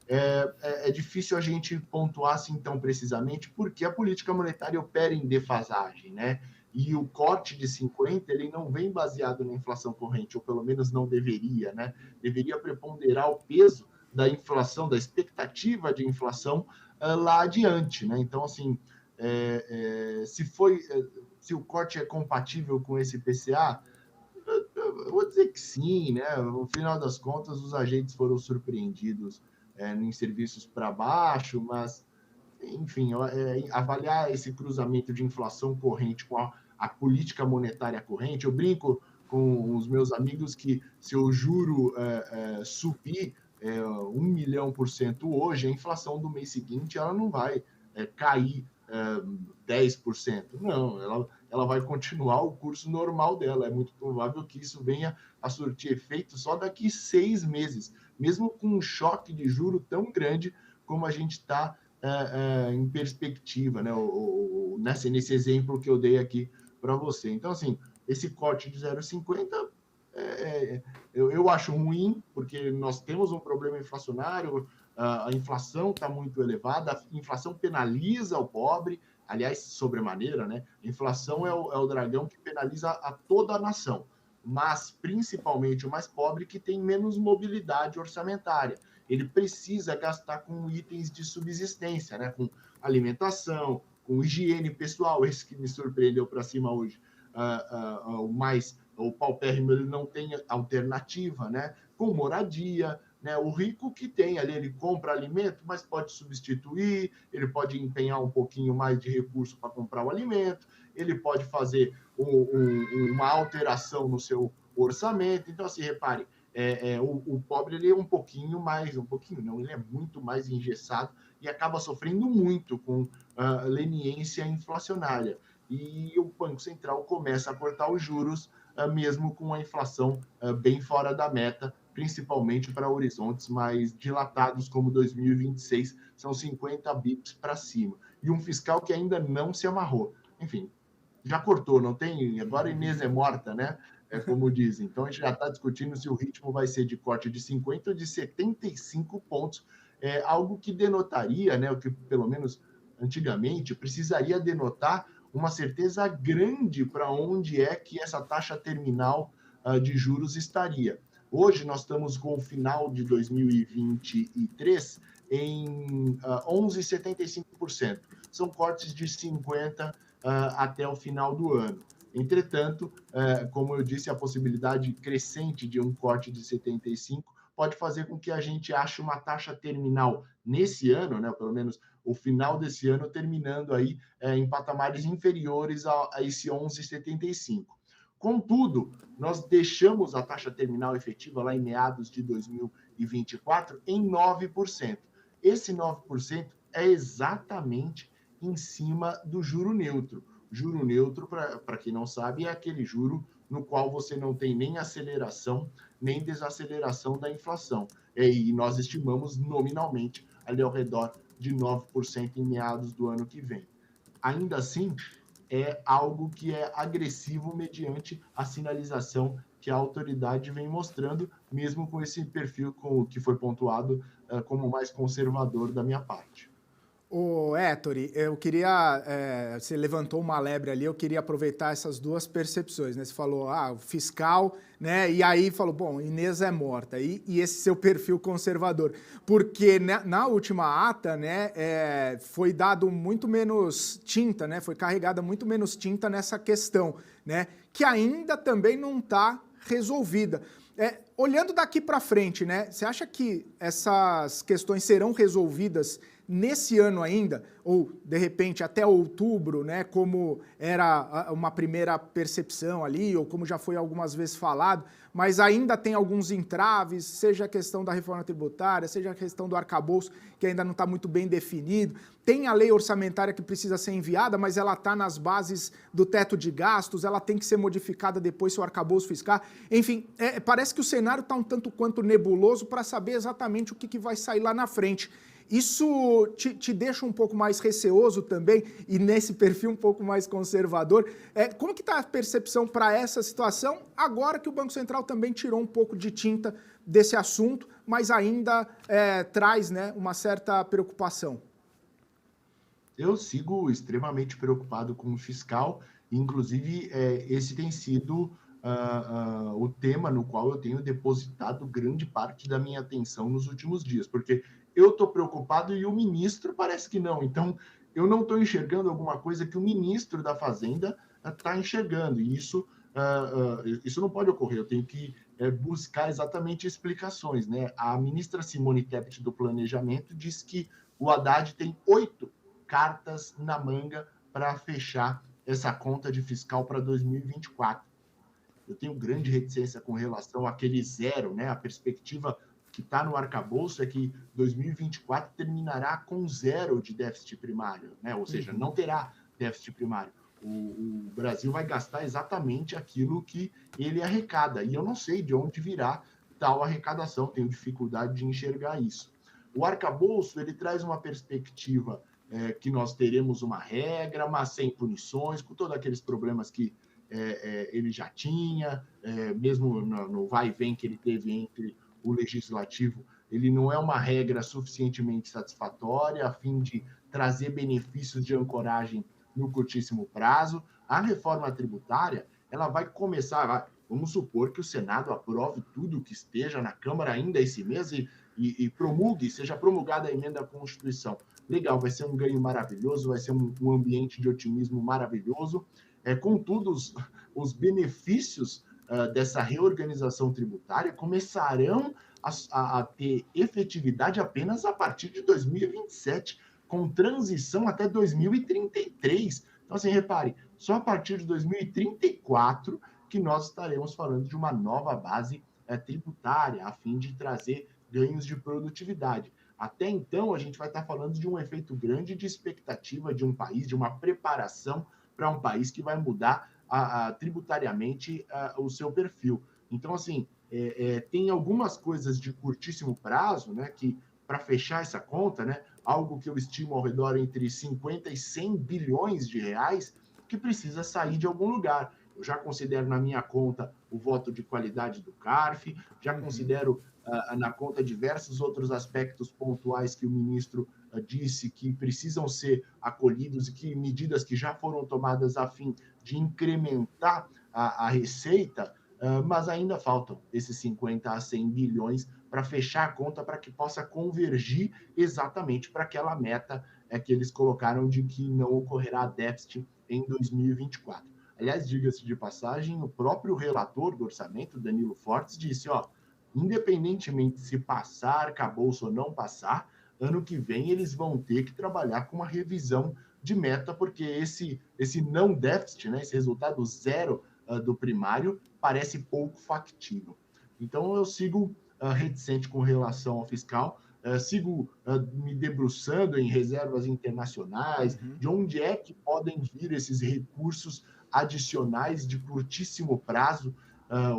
é difícil a gente pontuar assim tão precisamente, porque a política monetária opera em defasagem, né? E o corte de 50, ele não vem baseado na inflação corrente, ou pelo menos não deveria, né? Deveria preponderar o peso da inflação, da expectativa de inflação lá adiante, né? Então, assim, se o corte é compatível com esse IPCA, eu vou dizer que sim, né? No final das contas, os agentes foram surpreendidos em serviços para baixo, mas, enfim, avaliar esse cruzamento de inflação corrente com a política monetária corrente, eu brinco com os meus amigos que se o juro subir 1 milhão% hoje, a inflação do mês seguinte ela não vai cair 10%. Não, ela vai continuar o curso normal dela. É muito provável que isso venha a surtir efeito só daqui 6 meses, mesmo com um choque de juro tão grande como a gente está em perspectiva, né? Nesse exemplo que eu dei aqui para você. Então, assim, esse corte de 0,50 eu acho ruim, porque nós temos um problema inflacionário, a inflação está muito elevada, a inflação penaliza o pobre, aliás, sobremaneira, né? A inflação é o dragão que penaliza a toda a nação, mas principalmente o mais pobre que tem menos mobilidade orçamentária. Ele precisa gastar com itens de subsistência, né? Com alimentação, com higiene pessoal, esse que me surpreendeu para cima hoje. O paupérrimo ele não tem alternativa, né? Com moradia, né? O rico que tem ali, ele compra alimento, mas pode substituir, ele pode empenhar um pouquinho mais de recurso para comprar o alimento, ele pode fazer uma alteração no seu orçamento. Então, assim, repare, o pobre ele é um pouquinho não, ele é muito mais engessado e acaba sofrendo muito com leniência inflacionária. E o Banco Central começa a cortar os juros, mesmo com a inflação bem fora da meta, principalmente para horizontes mais dilatados, como 2026, são 50 bips para cima. E um fiscal que ainda não se amarrou. Enfim, já cortou, não tem? Agora Inês é morta, né? Como dizem. Então, a gente já está discutindo se o ritmo vai ser de corte de 50 ou de 75 pontos, algo que denotaria, né, o que pelo menos antigamente precisaria denotar uma certeza grande para onde é que essa taxa terminal de juros estaria. Hoje nós estamos com o final de 2023 em 11,75%. São cortes de 50 até o final do ano. Entretanto, como eu disse, a possibilidade crescente de um corte de 75 pode fazer com que a gente ache uma taxa terminal nesse ano, né, pelo menos o final desse ano, terminando aí em patamares inferiores a esse 11,75. Contudo, nós deixamos a taxa terminal efetiva lá em meados de 2024 em 9%. Esse 9% é exatamente em cima do juro neutro. Juro neutro, para quem não sabe, é aquele juro no qual você não tem nem aceleração, nem desaceleração da inflação. E nós estimamos nominalmente ali ao redor de 9% em meados do ano que vem. Ainda assim, é algo que é agressivo mediante a sinalização que a autoridade vem mostrando, mesmo com esse perfil que foi pontuado como mais conservador da minha parte. Ô, Ettore, eu queria, você levantou uma lebre ali, eu queria aproveitar essas duas percepções, né? Você falou, o fiscal, né? E aí falou, bom, Inês é morta, e esse seu perfil conservador. Porque na última ata, né, foi dado muito menos tinta, né? Foi carregada muito menos tinta nessa questão, né? Que ainda também não está resolvida. Olhando daqui para frente, né? Você acha que essas questões serão resolvidas nesse ano ainda, ou de repente até outubro, né, como era uma primeira percepção ali, ou como já foi algumas vezes falado, mas ainda tem alguns entraves, seja a questão da reforma tributária, seja a questão do arcabouço, que ainda não está muito bem definido. Tem a lei orçamentária que precisa ser enviada, mas ela está nas bases do teto de gastos, ela tem que ser modificada depois se o arcabouço fiscal. Enfim, parece que o cenário está um tanto quanto nebuloso para saber exatamente o que vai sair lá na frente. Isso te deixa um pouco mais receoso também, e nesse perfil um pouco mais conservador. Como que está a percepção para essa situação, agora que o Banco Central também tirou um pouco de tinta desse assunto, mas ainda traz, né, uma certa preocupação? Eu sigo extremamente preocupado com o fiscal, inclusive esse tem sido o tema no qual eu tenho depositado grande parte da minha atenção nos últimos dias, porque eu estou preocupado e o ministro parece que não. Então, eu não estou enxergando alguma coisa que o ministro da Fazenda está enxergando, e isso não pode ocorrer. Eu tenho que buscar exatamente explicações, né? A ministra Simone Tebet do Planejamento disse que o Haddad tem 8 cartas na manga para fechar essa conta de fiscal para 2024. Eu tenho grande reticência com relação àquele zero, né? A perspectiva que está no arcabouço é que 2024 terminará com 0 de déficit primário, né? Ou seja, não terá déficit primário. O Brasil vai gastar exatamente aquilo que ele arrecada, e eu não sei de onde virá tal arrecadação, tenho dificuldade de enxergar isso. O arcabouço, ele traz uma perspectiva que nós teremos uma regra, mas sem punições, com todos aqueles problemas que ele já tinha, mesmo no vai e vem que ele teve entre o legislativo, ele não é uma regra suficientemente satisfatória a fim de trazer benefícios de ancoragem no curtíssimo prazo. A reforma tributária, ela vai começar, vamos supor que o Senado aprove tudo que esteja na Câmara ainda esse mês e promulgue, seja promulgada a emenda à Constituição. Legal, vai ser um ganho maravilhoso, vai ser um ambiente de otimismo maravilhoso. Contudo, os benefícios dessa reorganização tributária começarão a ter efetividade apenas a partir de 2027, com transição até 2033. Então, assim, repare, só a partir de 2034 que nós estaremos falando de uma nova base tributária, a fim de trazer ganhos de produtividade. Até então, a gente vai estar falando de um efeito grande de expectativa de um país, de uma preparação para um país que vai mudar tributariamente o seu perfil. Então, assim, tem algumas coisas de curtíssimo prazo, né, que para fechar essa conta, né, algo que eu estimo ao redor entre 50 e 100 bilhões de reais, que precisa sair de algum lugar. Eu já considero na minha conta o voto de qualidade do CARF, já considero na conta diversos outros aspectos pontuais que o ministro disse que precisam ser acolhidos e que medidas que já foram tomadas a fim de incrementar a receita, mas ainda faltam esses 50 a 100 bilhões para fechar a conta, para que possa convergir exatamente para aquela meta que eles colocaram de que não ocorrerá déficit em 2024. Aliás, diga-se de passagem, o próprio relator do orçamento, Danilo Fortes, disse, independentemente se passar arcabouço ou não passar, ano que vem eles vão ter que trabalhar com uma revisão de meta, porque esse não déficit, né, esse resultado zero do primário, parece pouco factível. Então, eu sigo reticente com relação ao fiscal, sigo me debruçando em reservas internacionais, de onde é que podem vir esses recursos adicionais de curtíssimo prazo,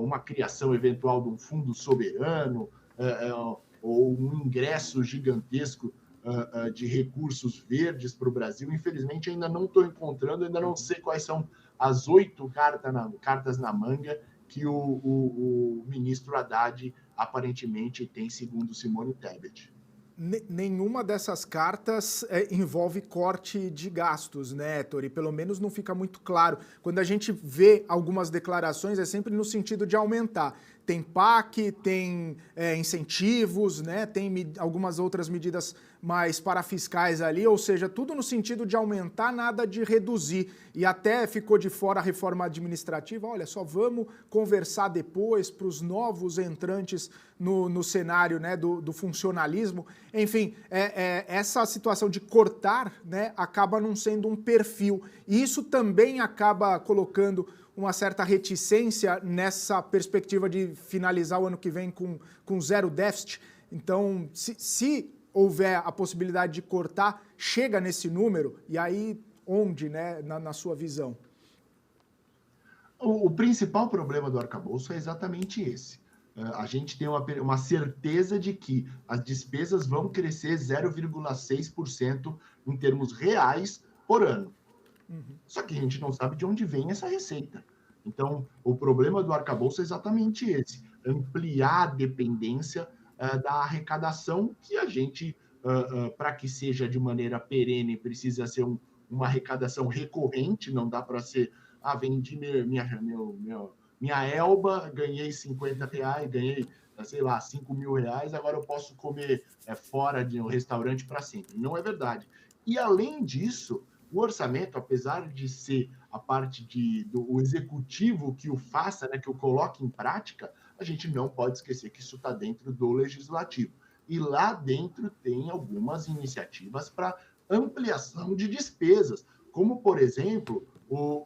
uma criação eventual de um fundo soberano, ou um ingresso gigantesco de recursos verdes para o Brasil. Infelizmente, ainda não estou encontrando, ainda não sei quais são as 8 cartas na manga que o ministro Haddad aparentemente tem, segundo Simone Tebet. Nenhuma dessas cartas envolve corte de gastos, né, Tori? Pelo menos não fica muito claro. Quando a gente vê algumas declarações, é sempre no sentido de aumentar. Tem PAC, tem incentivos, né? Tem algumas outras medidas mais parafiscais ali, ou seja, tudo no sentido de aumentar, nada de reduzir. E até ficou de fora a reforma administrativa, olha, só vamos conversar depois para os novos entrantes no cenário, né, do funcionalismo. Enfim, essa situação de cortar, né, acaba não sendo um perfil. E isso também acaba colocando uma certa reticência nessa perspectiva de finalizar o ano que vem com zero déficit. Então, se houver a possibilidade de cortar, chega nesse número, e aí onde, né, na sua visão? O principal problema do arcabouço é exatamente esse. A gente tem uma certeza de que as despesas vão crescer 0,6% em termos reais por ano. Só que a gente não sabe de onde vem essa receita. Então, o problema do arcabouço é exatamente esse: ampliar a dependência da arrecadação, que a gente, para que seja de maneira perene, precisa ser uma arrecadação recorrente. Não dá para ser, vendi minha Elba, ganhei R$50, ganhei, sei lá, R$5.000, agora eu posso comer fora de um restaurante para sempre. Não é verdade. E, além disso, o orçamento, apesar de ser a parte do executivo que o faça, né, que o coloque em prática, a gente não pode esquecer que isso está dentro do legislativo. E lá dentro tem algumas iniciativas para ampliação de despesas, como, por exemplo,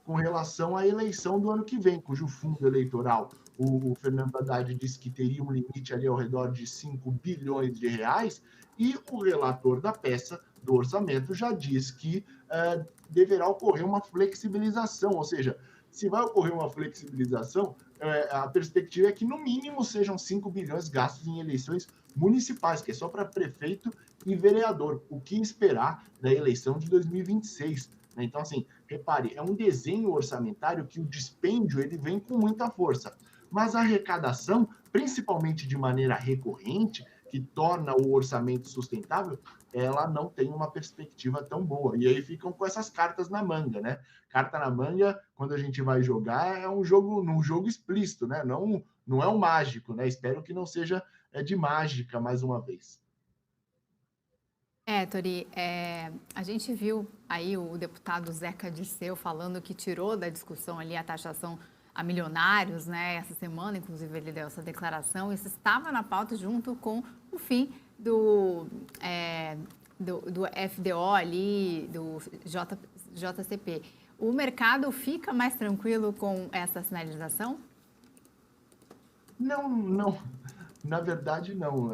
com relação à eleição do ano que vem, cujo fundo eleitoral, o Fernando Haddad disse que teria um limite ali ao redor de R$5 bilhões, e o relator da peça do orçamento já diz que deverá ocorrer uma flexibilização, ou seja, se vai ocorrer uma flexibilização, a perspectiva é que, no mínimo, sejam 5 bilhões gastos em eleições municipais, que é só para prefeito e vereador. O que esperar da eleição de 2026? Né? Então, assim, repare, é um desenho orçamentário que o dispêndio ele vem com muita força, mas a arrecadação, principalmente de maneira recorrente, que torna o orçamento sustentável, ela não tem uma perspectiva tão boa. E aí ficam com essas cartas na manga, né? Carta na manga, quando a gente vai jogar, é um jogo explícito, né? Não é um mágico, né? Espero que não seja de mágica, mais uma vez. Tori, a gente viu aí o deputado Zeca Disseu falando que tirou da discussão ali a taxação a milionários, né? Essa semana, inclusive, ele deu essa declaração. Isso estava na pauta junto com o fim do FDO ali, do JCP. O mercado fica mais tranquilo com essa sinalização? Não. Na verdade, não.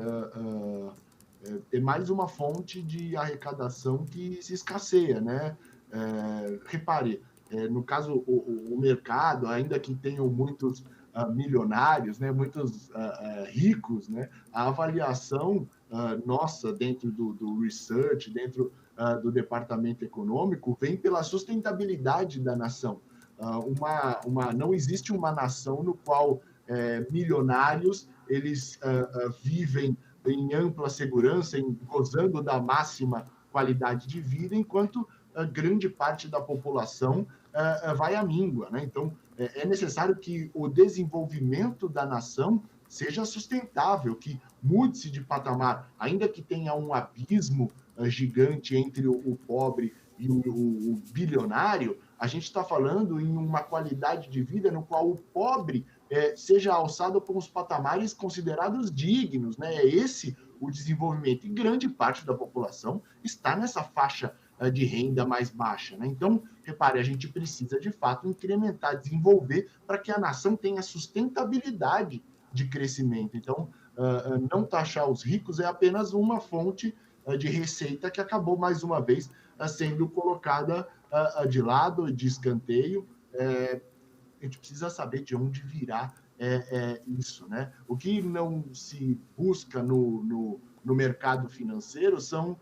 É mais uma fonte de arrecadação que se escasseia, né? Repare, no caso, o mercado, ainda que tenham muitos milionários, né, muitos ricos, né, a avaliação nossa dentro do research, dentro do departamento econômico, vem pela sustentabilidade da nação. Não existe uma nação no qual milionários eles vivem em ampla segurança, gozando da máxima qualidade de vida, enquanto grande parte da população vai à míngua, né? Então, é necessário que o desenvolvimento da nação seja sustentável, que mude-se de patamar, ainda que tenha um abismo gigante entre o pobre e o bilionário. A gente está falando em uma qualidade de vida no qual o pobre seja alçado por uns patamares considerados dignos, né? É esse o desenvolvimento, e grande parte da população está nessa faixa de renda mais baixa, né? Então, repare, a gente precisa, de fato, incrementar, desenvolver para que a nação tenha sustentabilidade de crescimento. Então, não taxar os ricos é apenas uma fonte de receita que acabou, mais uma vez, sendo colocada de lado, de escanteio. A gente precisa saber de onde virá isso, né? O que não se busca no mercado financeiro são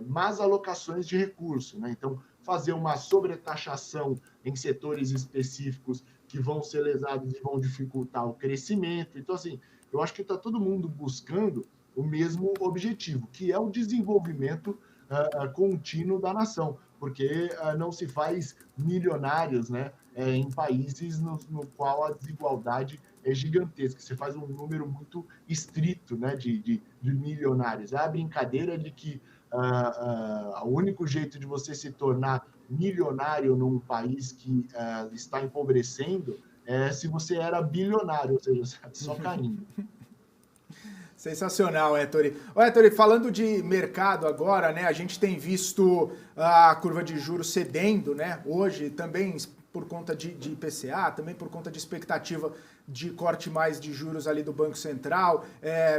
más alocações de recursos, né? Então, fazer uma sobretaxação em setores específicos que vão ser lesados e vão dificultar o crescimento. Então, assim, eu acho que está todo mundo buscando o mesmo objetivo, que é o desenvolvimento contínuo da nação, porque não se faz milionários, né, em países no qual a desigualdade gigantesca. Você faz um número muito estrito, né, de milionários. A brincadeira de que o único jeito de você se tornar milionário num país que está empobrecendo é se você era bilionário, ou seja, só caindo. Sensacional, Ettore. Ettore, falando de mercado agora, né, a gente tem visto a curva de juros cedendo, né, hoje também por conta de IPCA, também por conta de expectativa de corte mais de juros ali do Banco Central.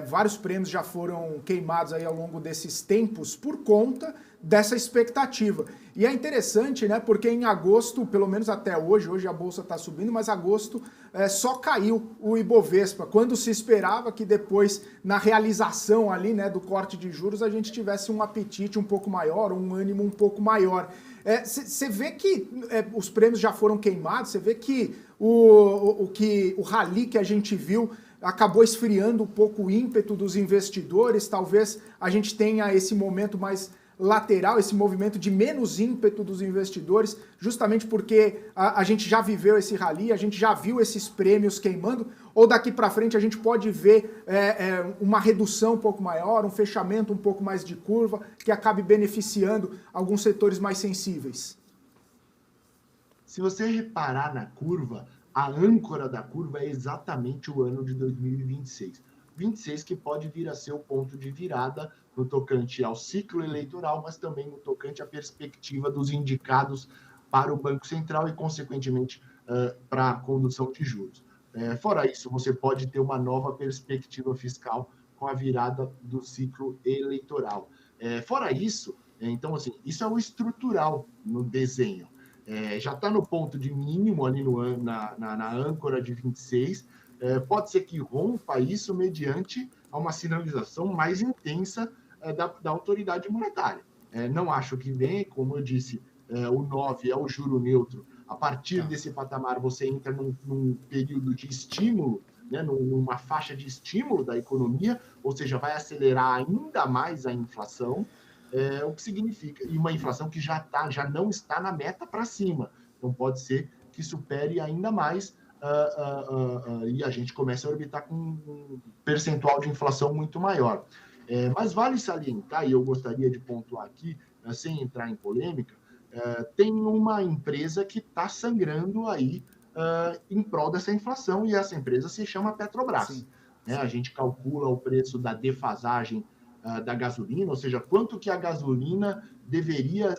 Vários prêmios já foram queimados aí ao longo desses tempos por conta dessa expectativa. E é interessante, né, porque em agosto, pelo menos até hoje a Bolsa está subindo, mas agosto só caiu o Ibovespa, quando se esperava que depois, na realização ali, né, do corte de juros, a gente tivesse um apetite um pouco maior, um ânimo um pouco maior. Você vê que os prêmios já foram queimados, você vê que o rally que a gente viu acabou esfriando um pouco o ímpeto dos investidores, talvez a gente tenha esse momento mais lateral, esse movimento de menos ímpeto dos investidores, justamente porque a gente já viveu esse rally, a gente já viu esses prêmios queimando, ou daqui para frente a gente pode ver uma redução um pouco maior, um fechamento um pouco mais de curva, que acabe beneficiando alguns setores mais sensíveis? Se você reparar na curva, a âncora da curva é exatamente o ano de 2026. 26 que pode vir a ser o ponto de virada no tocante ao ciclo eleitoral, mas também no tocante à perspectiva dos indicados para o Banco Central e, consequentemente, para a condução de juros. Fora isso, você pode ter uma nova perspectiva fiscal com a virada do ciclo eleitoral. Fora isso, então, assim, isso é o estrutural no desenho. Já está no ponto de mínimo ali na âncora de 26, pode ser que rompa isso mediante uma sinalização mais intensa da autoridade monetária. Não acho que venha, como eu disse, o 9 é o juro neutro. A partir desse patamar, você entra num período de estímulo, né, numa faixa de estímulo da economia, ou seja, vai acelerar ainda mais a inflação, o que significa, e uma inflação que já não está na meta para cima. Então, pode ser que supere ainda mais e a gente começa a orbitar com um percentual de inflação muito maior. Mas vale salientar, e eu gostaria de pontuar aqui, sem entrar em polêmica, tem uma empresa que está sangrando aí em prol dessa inflação, e essa empresa se chama Petrobras. Sim. A gente calcula o preço da defasagem da gasolina, ou seja, quanto que a gasolina deveria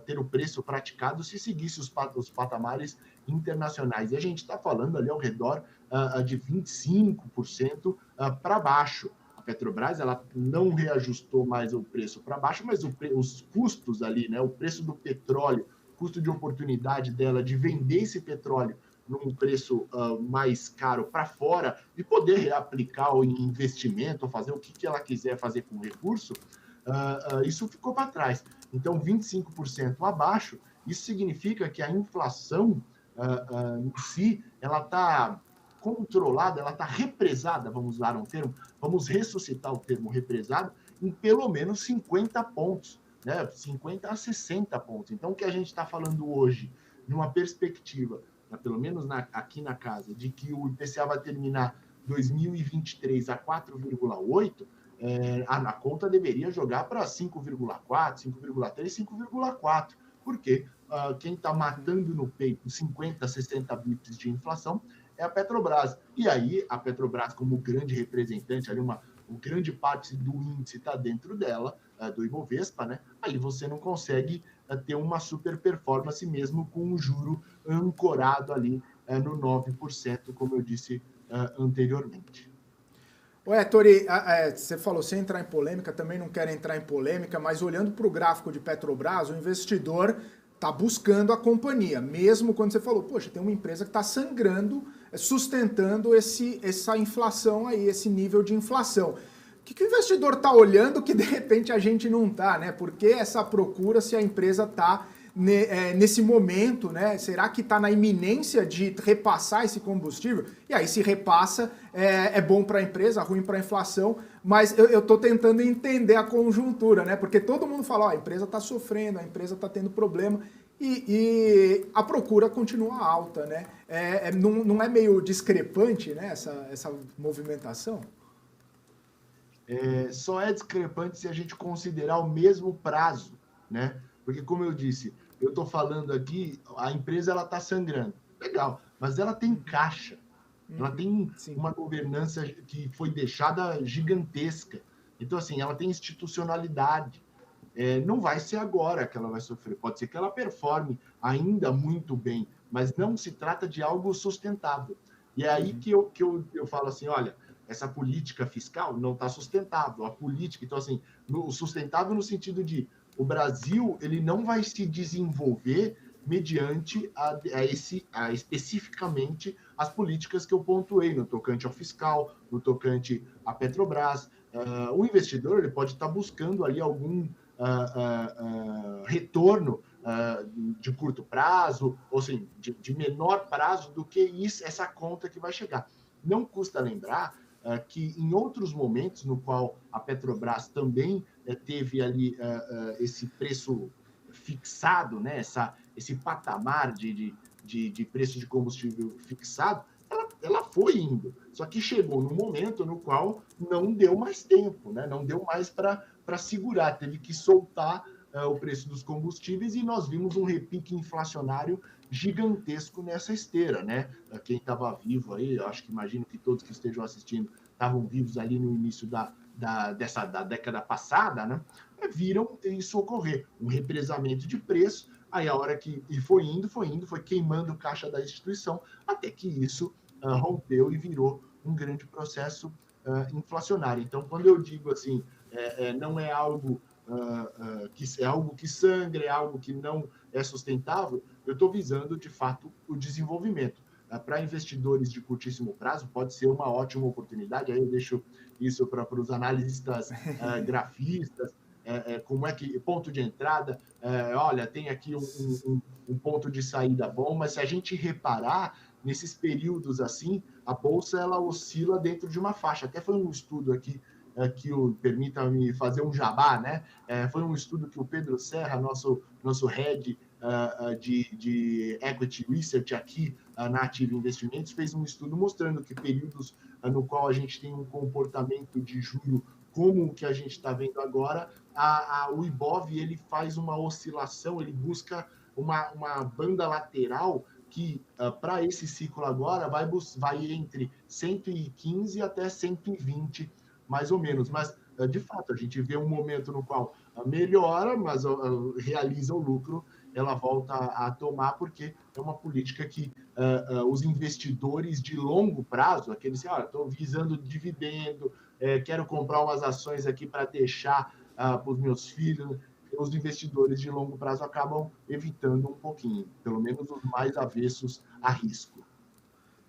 ter o preço praticado se seguisse os patamares internacionais. E a gente está falando ali ao redor de 25% para baixo. A Petrobras ela não reajustou mais o preço para baixo, mas os custos ali, né, o preço do petróleo, custo de oportunidade dela de vender esse petróleo num preço mais caro para fora e poder reaplicar o investimento, fazer o que ela quiser fazer com o recurso, isso ficou para trás. Então, 25% abaixo, isso significa que a inflação em si, ela está controlada, ela está represada, vamos usar um termo, vamos ressuscitar o termo represado, em pelo menos 50 pontos, né? 50 a 60 pontos. Então, o que a gente está falando hoje, numa perspectiva, pelo menos aqui na casa, de que o IPCA vai terminar 2023 a 4,8, a conta deveria jogar para 5,4, 5,3, 5,4, porque quem está matando no peito 50, 60 bips de inflação é a Petrobras. E aí, a Petrobras, como grande representante, ali uma grande parte do índice está dentro dela, do Ibovespa, né? Aí você não consegue ter uma super performance mesmo com um juro ancorado ali no 9%, como eu disse anteriormente. Ettore, você falou sem entrar em polêmica, também não quero entrar em polêmica, mas olhando para o gráfico de Petrobras, o investidor está buscando a companhia, mesmo quando você falou, poxa, tem uma empresa que está sangrando, sustentando essa inflação aí, esse nível de inflação. O que o investidor está olhando que de repente a gente não está, né? Por que essa procura se a empresa está nesse momento, né? Será que está na iminência de repassar esse combustível? E aí, se repassa, é bom para a empresa, ruim para a inflação, mas eu estou tentando entender a conjuntura, né? Porque todo mundo fala, a empresa está sofrendo, a empresa está tendo problema. e a procura continua alta, né? Não é meio discrepante, né, essa movimentação? Só é discrepante se a gente considerar o mesmo prazo, né? Porque, como eu disse, eu estou falando aqui, a empresa ela está sangrando. Legal, mas ela tem caixa. Ela tem uma governança que foi deixada gigantesca. Então, assim, ela tem institucionalidade. Não vai ser agora que ela vai sofrer. Pode ser que ela performe ainda muito bem, mas não se trata de algo sustentável. E é aí que eu falo assim, olha, essa política fiscal não está sustentável. A política, então, assim, sustentável no sentido de o Brasil ele não vai se desenvolver mediante especificamente as políticas que eu pontuei no tocante ao fiscal, no tocante à Petrobras. O investidor ele pode estar buscando ali algum retorno de curto prazo, ou assim, de menor prazo do que essa conta que vai chegar. Não custa lembrar que em outros momentos no qual a Petrobras também teve ali esse preço fixado, né, esse patamar de preço de combustível fixado, ela foi indo. Só que chegou no momento no qual não deu mais tempo, né? Não deu mais para segurar, teve que soltar o preço dos combustíveis e nós vimos um repique inflacionário gigantesco nessa esteira, né? Quem estava vivo aí, eu acho que imagino que todos que estejam assistindo estavam vivos ali no início da década passada, né? Viram isso ocorrer, um represamento de preço, aí a hora que foi queimando o caixa da instituição, até que isso rompeu e virou um grande processo inflacionário. Então, quando eu digo assim, não é algo é algo que sangra, é algo que não é sustentável, eu estou visando, de fato, o desenvolvimento. Para investidores de curtíssimo prazo, pode ser uma ótima oportunidade, aí eu deixo isso para os analistas grafistas, como é que, ponto de entrada, olha, tem aqui um ponto de saída bom, mas se a gente reparar, nesses períodos assim, a Bolsa ela oscila dentro de uma faixa. Até foi um estudo aqui, permita-me fazer um jabá, né? Foi um estudo que o Pedro Serra, nosso head de Equity Research aqui na Ativa Investimentos, fez um estudo mostrando que períodos no qual a gente tem um comportamento de juro como o que a gente está vendo agora, o Ibov ele faz uma oscilação, ele busca uma banda lateral que, para esse ciclo agora, vai entre 115 até 120, mais ou menos. Mas, de fato, a gente vê um momento no qual melhora, mas realiza o lucro, ela volta a tomar, porque é uma política que os investidores de longo prazo, aqueles que, estou visando dividendo, quero comprar umas ações aqui para deixar para os meus filhos, os investidores de longo prazo acabam evitando um pouquinho, pelo menos os mais avessos a risco.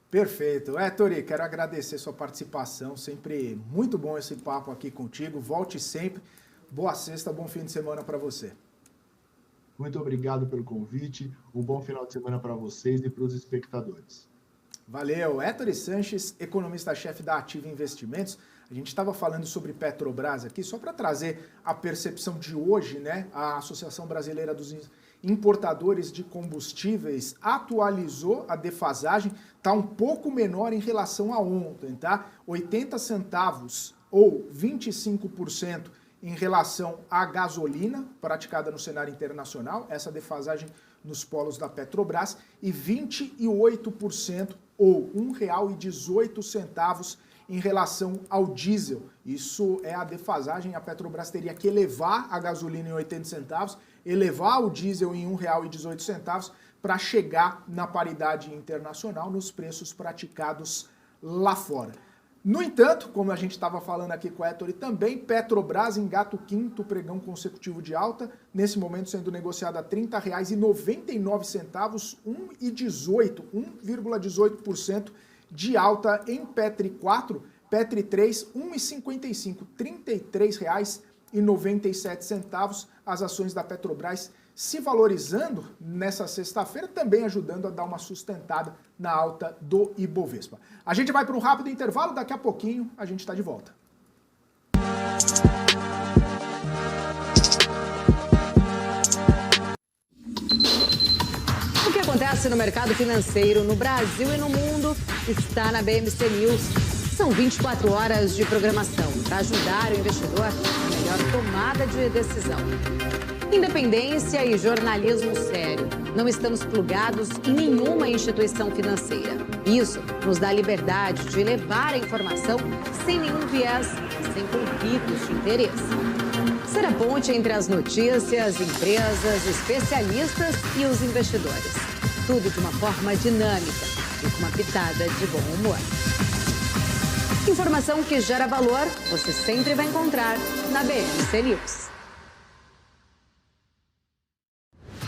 Perfeito. Tori, quero agradecer sua participação, sempre muito bom esse papo aqui contigo, volte sempre, boa sexta, bom fim de semana para você. Muito obrigado pelo convite, um bom final de semana para vocês e para os espectadores. Valeu. Tori Sanches, economista-chefe da Ativa Investimentos. A gente estava falando sobre Petrobras aqui, só para trazer a percepção de hoje, né? A Associação Brasileira dos Importadores de Combustíveis atualizou a defasagem, está um pouco menor em relação a ontem, tá? 80 centavos ou 25% em relação à gasolina praticada no cenário internacional, essa defasagem nos polos da Petrobras, e 28% ou R$ 1,18 em relação ao diesel. Isso é a defasagem, a Petrobras teria que elevar a gasolina em 80 centavos, elevar o diesel em R$ 1,18 para chegar na paridade internacional nos preços praticados lá fora. No entanto, como a gente estava falando aqui com a Tori também, Petrobras engata o quinto pregão consecutivo de alta, nesse momento sendo negociada a R$ 30,99, 1,18% de alta em Petri 4, Petri 3, 1,55, R$ 33,97, as ações da Petrobras se valorizando nessa sexta-feira, também ajudando a dar uma sustentada na alta do Ibovespa. A gente vai para um rápido intervalo, daqui a pouquinho a gente está de volta. acontece no mercado financeiro, no Brasil e no mundo, está na BMC News. São 24 horas de programação para ajudar o investidor na melhor tomada de decisão. Independência e jornalismo sério. Não estamos plugados em nenhuma instituição financeira. Isso nos dá liberdade de levar a informação sem nenhum viés, sem conflitos de interesse. Ser a ponte entre as notícias, empresas, especialistas e os investidores. Tudo de uma forma dinâmica e com uma pitada de bom humor. Informação que gera valor, você sempre vai encontrar na BMC News.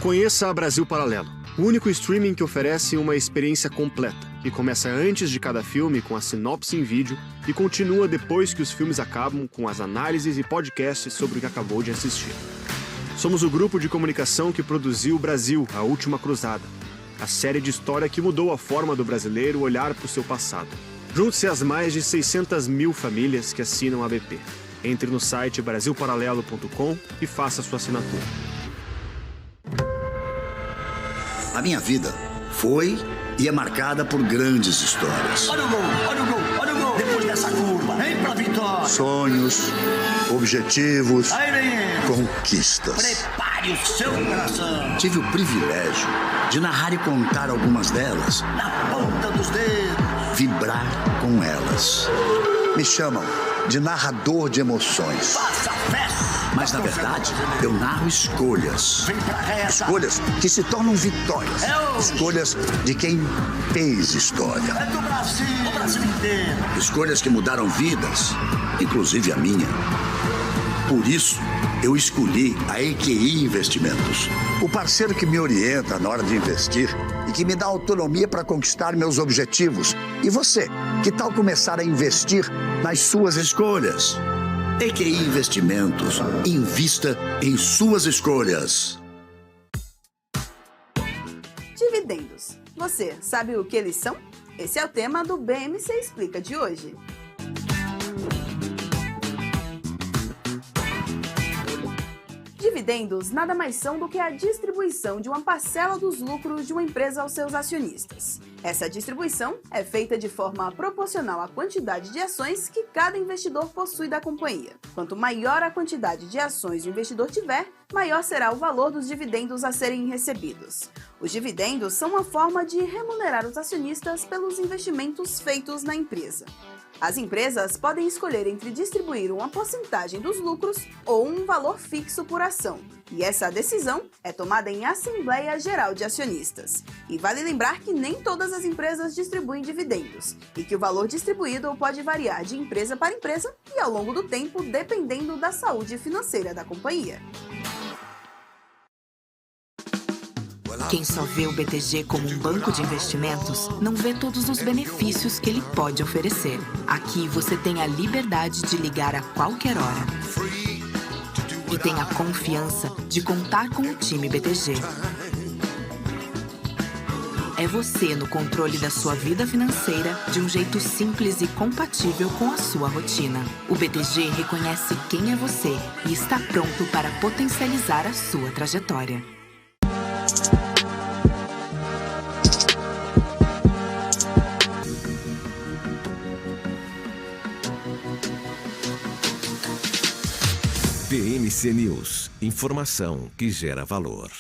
Conheça a Brasil Paralelo, o único streaming que oferece uma experiência completa, que começa antes de cada filme com a sinopse em vídeo e continua depois que os filmes acabam com as análises e podcasts sobre o que acabou de assistir. Somos o grupo de comunicação que produziu Brasil, a Última Cruzada, a série de história que mudou a forma do brasileiro olhar para o seu passado. Junte-se às mais de 600 mil famílias que assinam a BP. Entre no site brasilparalelo.com e faça sua assinatura. A minha vida foi e é marcada por grandes histórias. Olha o gol, olha o gol, olha o gol. Depois dessa curva, vem pra vitória. Sonhos, objetivos, Aí vem ele. conquistas. Prepare o seu coração. Tive o privilégio de narrar e contar algumas delas. Na ponta dos dedos. Vibrar com elas. Me chamam de narrador de emoções. Faça festa. Mas, na verdade, eu narro escolhas. Escolhas que se tornam vitórias. Escolhas de quem fez história. É do Brasil, o Brasil inteiro. Escolhas que mudaram vidas, inclusive a minha. Por isso, eu escolhi a EQI Investimentos. O parceiro que me orienta na hora de investir e que me dá autonomia para conquistar meus objetivos. E você, que tal começar a investir nas suas escolhas? EQI Investimentos. Invista em suas escolhas. Dividendos. Você sabe o que eles são? Esse é o tema do BMC Explica de hoje. Dividendos nada mais são do que a distribuição de uma parcela dos lucros de uma empresa aos seus acionistas. Essa distribuição é feita de forma proporcional à quantidade de ações que cada investidor possui da companhia. Quanto maior a quantidade de ações o investidor tiver, maior será o valor dos dividendos a serem recebidos. Os dividendos são uma forma de remunerar os acionistas pelos investimentos feitos na empresa. As empresas podem escolher entre distribuir uma porcentagem dos lucros ou um valor fixo por ação. E essa decisão é tomada em Assembleia Geral de Acionistas. E vale lembrar que nem todas as empresas distribuem dividendos, e que o valor distribuído pode variar de empresa para empresa e ao longo do tempo, dependendo da saúde financeira da companhia. Quem só vê o BTG como um banco de investimentos, não vê todos os benefícios que ele pode oferecer. Aqui você tem a liberdade de ligar a qualquer hora. E tem a confiança de contar com o time BTG. É você no controle da sua vida financeira de um jeito simples e compatível com a sua rotina. O BTG reconhece quem é você e está pronto para potencializar a sua trajetória. BMC News. Informação que gera valor.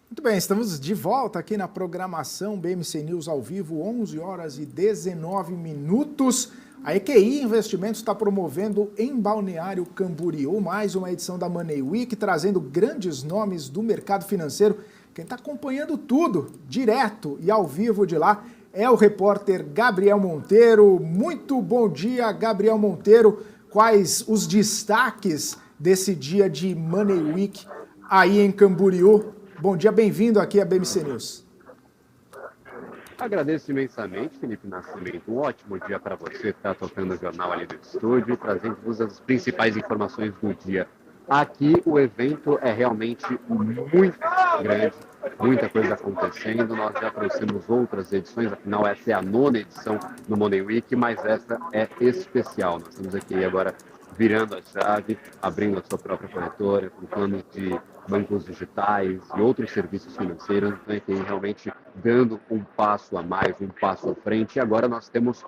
Muito bem, estamos de volta aqui na programação BMC News ao vivo, 11 horas e 19 minutos. A EQI Investimentos está promovendo em Balneário Camboriú mais uma edição da Money Week, trazendo grandes nomes do mercado financeiro. Quem está acompanhando tudo, direto e ao vivo de lá, é o repórter Gabriel Monteiro. Muito bom dia, Gabriel Monteiro. Quais os destaques desse dia de Money Week aí em Camboriú? Bom dia, bem-vindo aqui à BMC News. Agradeço imensamente, Felipe Nascimento. Um ótimo dia para você, que está tocando o jornal ali do estúdio, trazendo as principais informações do dia. Aqui o evento é realmente muito grande, muita coisa acontecendo. Nós já trouxemos outras edições, afinal essa é a 9ª edição do Money Week, mas essa é especial. Nós estamos aqui agora virando a chave, abrindo a sua própria corretora, com planos de bancos digitais e outros serviços financeiros, né, que realmente dando um passo a mais, um passo à frente. E agora nós temos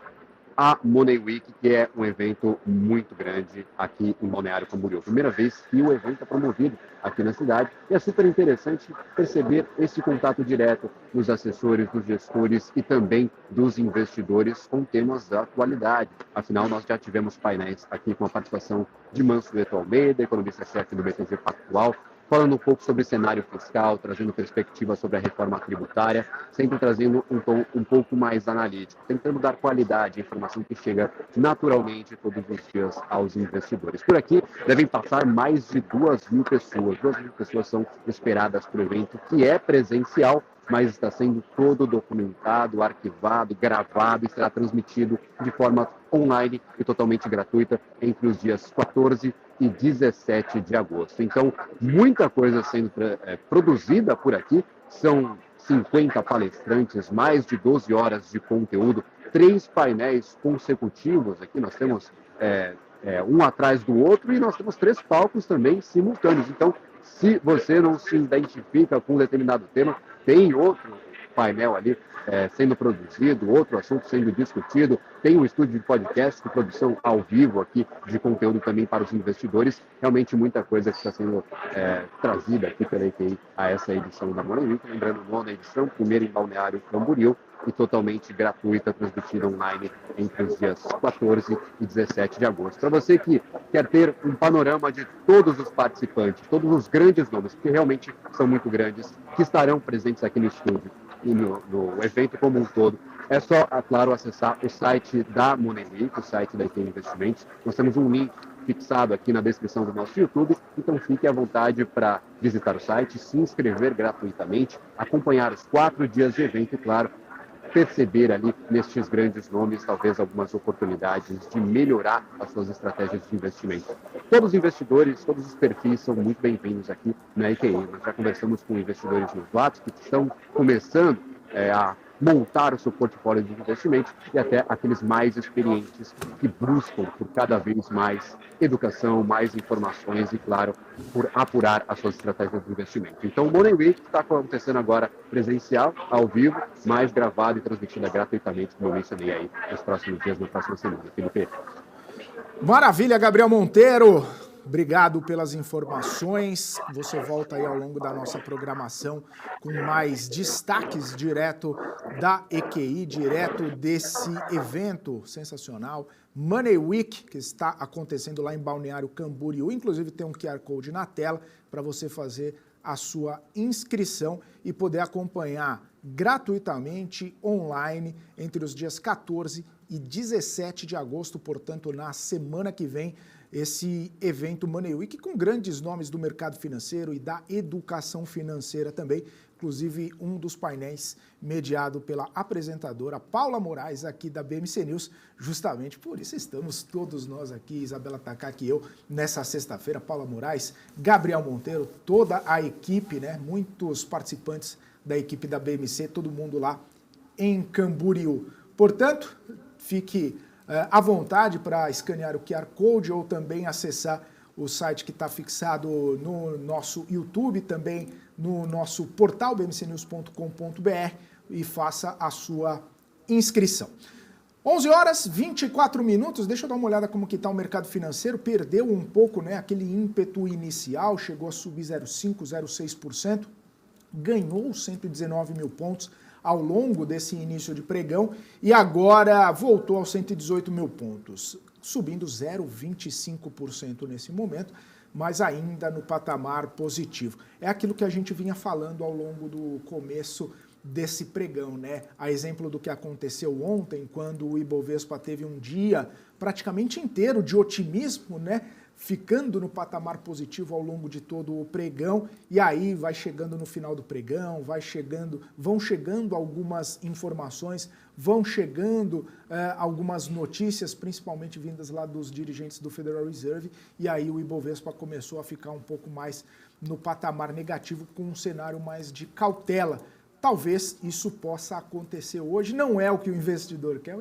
a Money Week, que é um evento muito grande aqui em Balneário Camboriú. Primeira vez que o evento é promovido aqui na cidade e é super interessante perceber esse contato direto dos assessores, dos gestores e também dos investidores com temas da atualidade. Afinal, nós já tivemos painéis aqui com a participação de Mansueto Almeida, economista-chefe do BTG Pactual, falando um pouco sobre cenário fiscal, trazendo perspectiva sobre a reforma tributária, sempre trazendo um tom um pouco mais analítico, tentando dar qualidade à informação que chega naturalmente todos os dias aos investidores. Por aqui devem passar mais de 2.000 pessoas. 2.000 pessoas são esperadas para o evento, que é presencial, mas está sendo todo documentado, arquivado, gravado e será transmitido de forma online e totalmente gratuita entre os dias 14 e 17 de agosto. Então, muita coisa sendo produzida por aqui, são 50 palestrantes, mais de 12 horas de conteúdo, 3 painéis consecutivos, aqui nós temos um atrás do outro e nós temos 3 palcos também simultâneos. Então, se você não se identifica com um determinado tema, tem outro painel ali sendo produzido, outro assunto sendo discutido, tem um estúdio de podcast, de produção ao vivo aqui, de conteúdo também para os investidores, realmente muita coisa que está sendo trazida aqui pela EQI a essa edição da Money Week, lembrando, 9ª edição, primeira em Balneário Camboriú, e totalmente gratuita, transmitida online entre os dias 14 e 17 de agosto. Para você que quer ter um panorama de todos os participantes, todos os grandes nomes, que realmente são muito grandes, que estarão presentes aqui no estúdio e no evento como um todo, é só, claro, acessar o site da Money Week, o site da EQI Investimentos. Nós temos um link fixado aqui na descrição do nosso YouTube, então fique à vontade para visitar o site, se inscrever gratuitamente, acompanhar os 4 dias de evento e, claro, perceber ali nestes grandes nomes talvez algumas oportunidades de melhorar as suas estratégias de investimento. Todos os investidores, todos os perfis são muito bem-vindos aqui na EQI. Nós já conversamos com investidores novatos que estão começando a montar o seu portfólio de investimentos e até aqueles mais experientes que buscam por cada vez mais educação, mais informações e, claro, por apurar as suas estratégias de investimento. Então, o Money Week está acontecendo agora presencial, ao vivo, mas gravado e transmitido gratuitamente, como eu mencionei aí, nos próximos dias, na próxima semana. Felipe. Maravilha, Gabriel Monteiro. Obrigado pelas informações. Você volta aí ao longo da nossa programação com mais destaques direto da EQI, direto desse evento sensacional, Money Week, que está acontecendo lá em Balneário Camboriú. Inclusive tem um QR Code na tela para você fazer a sua inscrição e poder acompanhar gratuitamente online entre os dias 14 e 17 de agosto, portanto, na semana que vem, esse evento Money Week com grandes nomes do mercado financeiro e da educação financeira também, inclusive um dos painéis mediado pela apresentadora Paula Moraes aqui da BMC News, justamente por isso estamos todos nós aqui, Isabela Takaki e eu, nessa sexta-feira, Paula Moraes, Gabriel Monteiro, toda a equipe, né, muitos participantes da equipe da BMC, todo mundo lá em Camboriú. Portanto, fique à vontade para escanear o QR Code ou também acessar o site que está fixado no nosso YouTube, também no nosso portal bmcnews.com.br e faça a sua inscrição. 11 horas 24 minutos, deixa eu dar uma olhada como que está o mercado financeiro, perdeu um pouco, né, aquele ímpeto inicial, chegou a subir 0,5%, 0,6%, ganhou 119 mil pontos ao longo desse início de pregão e agora voltou aos 118 mil pontos, subindo 0,25% nesse momento, mas ainda no patamar positivo. É aquilo que a gente vinha falando ao longo do começo desse pregão, né? A exemplo do que aconteceu ontem, quando o Ibovespa teve um dia praticamente inteiro de otimismo, né? Ficando no patamar positivo ao longo de todo o pregão, e aí vai chegando no final do pregão, vão chegando algumas informações, vão chegando algumas notícias, principalmente vindas lá dos dirigentes do Federal Reserve, e aí o Ibovespa começou a ficar um pouco mais no patamar negativo, com um cenário mais de cautela talvez isso possa acontecer hoje. Não é o que o investidor quer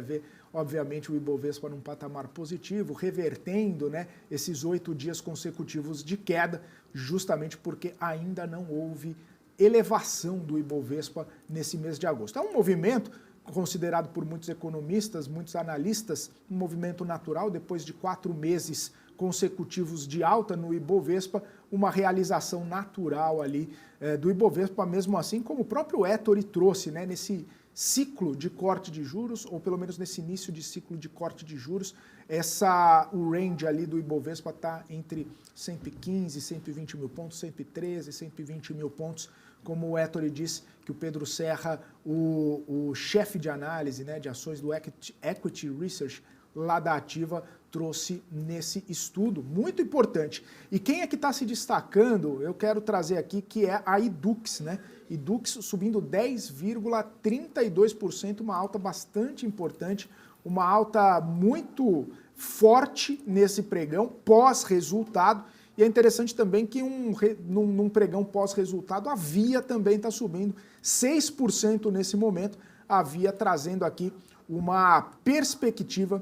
ver, obviamente, o Ibovespa num patamar positivo, revertendo, né, esses 8 dias consecutivos de queda, justamente porque ainda não houve elevação do Ibovespa nesse mês de agosto. É um movimento considerado por muitos economistas, muitos analistas, um movimento natural, depois de 4 meses consecutivos de alta no Ibovespa, uma realização natural ali do Ibovespa, mesmo assim, como o próprio Ettore trouxe, né, nesse ciclo de corte de juros, ou pelo menos nesse início de ciclo de corte de juros, o range ali do Ibovespa está entre 115, 120 mil pontos, 113, 120 mil pontos, como o Ettore disse, que o Pedro Serra, o chefe de análise, né, de ações do Equity Research, lá da Ativa, trouxe nesse estudo, muito importante. E quem é que está se destacando, eu quero trazer aqui, que é a Yduqs, né? Yduqs subindo 10,32%, uma alta bastante importante, uma alta muito forte nesse pregão, pós-resultado. E é interessante também que num pregão pós-resultado, a Via também está subindo 6% nesse momento, a Via trazendo aqui uma perspectiva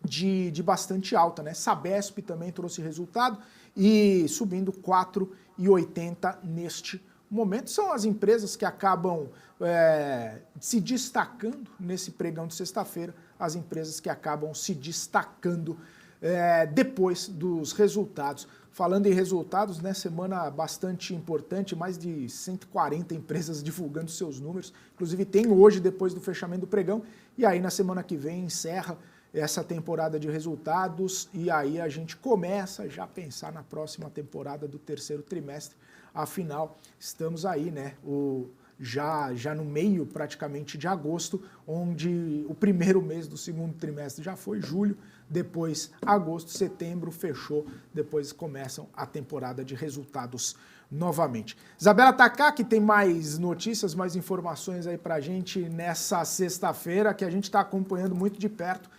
de bastante alta, né? Sabesp também trouxe resultado e subindo 4,80 neste momento. São as empresas que acabam se destacando nesse pregão de sexta-feira, as empresas que acabam se destacando depois dos resultados. Falando em resultados, né, semana bastante importante, mais de 140 empresas divulgando seus números, inclusive tem hoje, depois do fechamento do pregão, e aí na semana que vem encerra essa temporada de resultados, e aí a gente começa já a pensar na próxima temporada do terceiro trimestre. Afinal, estamos aí, né, já no meio praticamente de agosto, onde o primeiro mês do segundo trimestre já foi julho, depois agosto, setembro fechou, depois começam a temporada de resultados novamente. Isabela Takaki tem mais notícias, mais informações aí pra gente nessa sexta-feira, que a gente está acompanhando muito de perto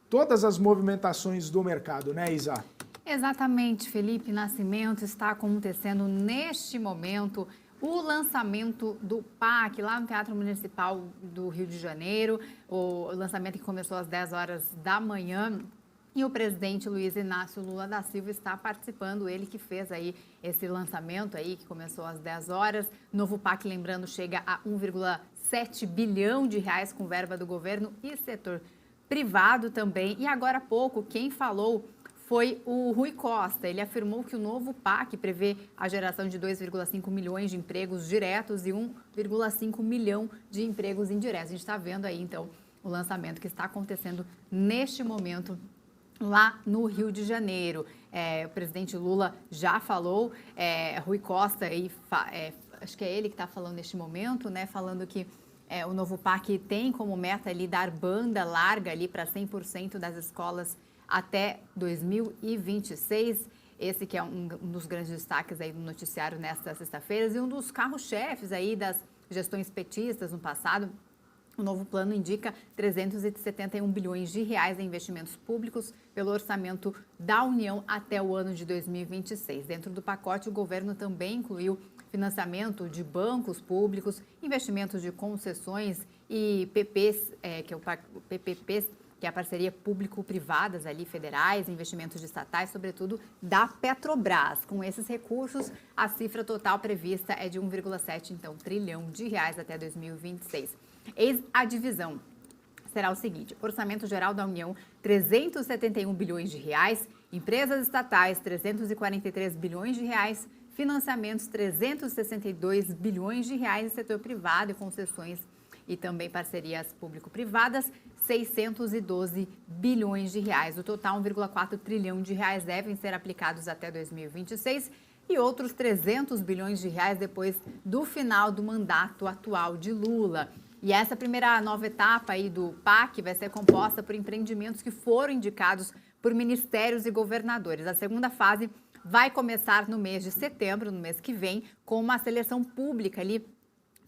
todas as movimentações do mercado, né, Isa? Exatamente, Felipe Nascimento, está acontecendo neste momento o lançamento do PAC lá no Teatro Municipal do Rio de Janeiro, o lançamento que começou às 10 horas da manhã. E o presidente Luiz Inácio Lula da Silva está participando, ele que fez aí esse lançamento aí, que começou às 10 horas. Novo PAC, lembrando, chega a 1,7 bilhão de reais com verba do governo e setor privado também. E agora há pouco, quem falou foi o Rui Costa. Ele afirmou que o novo PAC prevê a geração de 2,5 milhões de empregos diretos e 1,5 milhão de empregos indiretos. A gente está vendo aí, então, o lançamento que está acontecendo neste momento lá no Rio de Janeiro. O presidente Lula já falou, Rui Costa, acho que é ele que está falando neste momento, né, falando que o novo PAC tem como meta ali dar banda larga ali para 100% das escolas até 2026. Esse que é um dos grandes destaques aí do noticiário nesta sexta-feira e um dos carros-chefes aí das gestões petistas no passado. O novo plano indica 371 bilhões de reais em investimentos públicos pelo orçamento da União até o ano de 2026. Dentro do pacote, o governo também incluiu financiamento de bancos públicos, investimentos de concessões e PPs, PPPs, que é a parceria público-privadas ali, federais, investimentos de estatais, sobretudo da Petrobras. Com esses recursos, a cifra total prevista é de 1,7 então, trilhão de reais até 2026. Eis a divisão. Será o seguinte: Orçamento Geral da União, 371 bilhões de reais, empresas estatais, 343 bilhões de reais, financiamentos, 362 bilhões de reais, e setor privado e concessões e também parcerias público-privadas, 612 bilhões de reais. O total, 1,4 trilhão de reais devem ser aplicados até 2026 e outros 300 bilhões de reais depois do final do mandato atual de Lula. E essa primeira nova etapa aí do PAC vai ser composta por empreendimentos que foram indicados por ministérios e governadores. A segunda fase vai começar no mês de setembro, no mês que vem, com uma seleção pública ali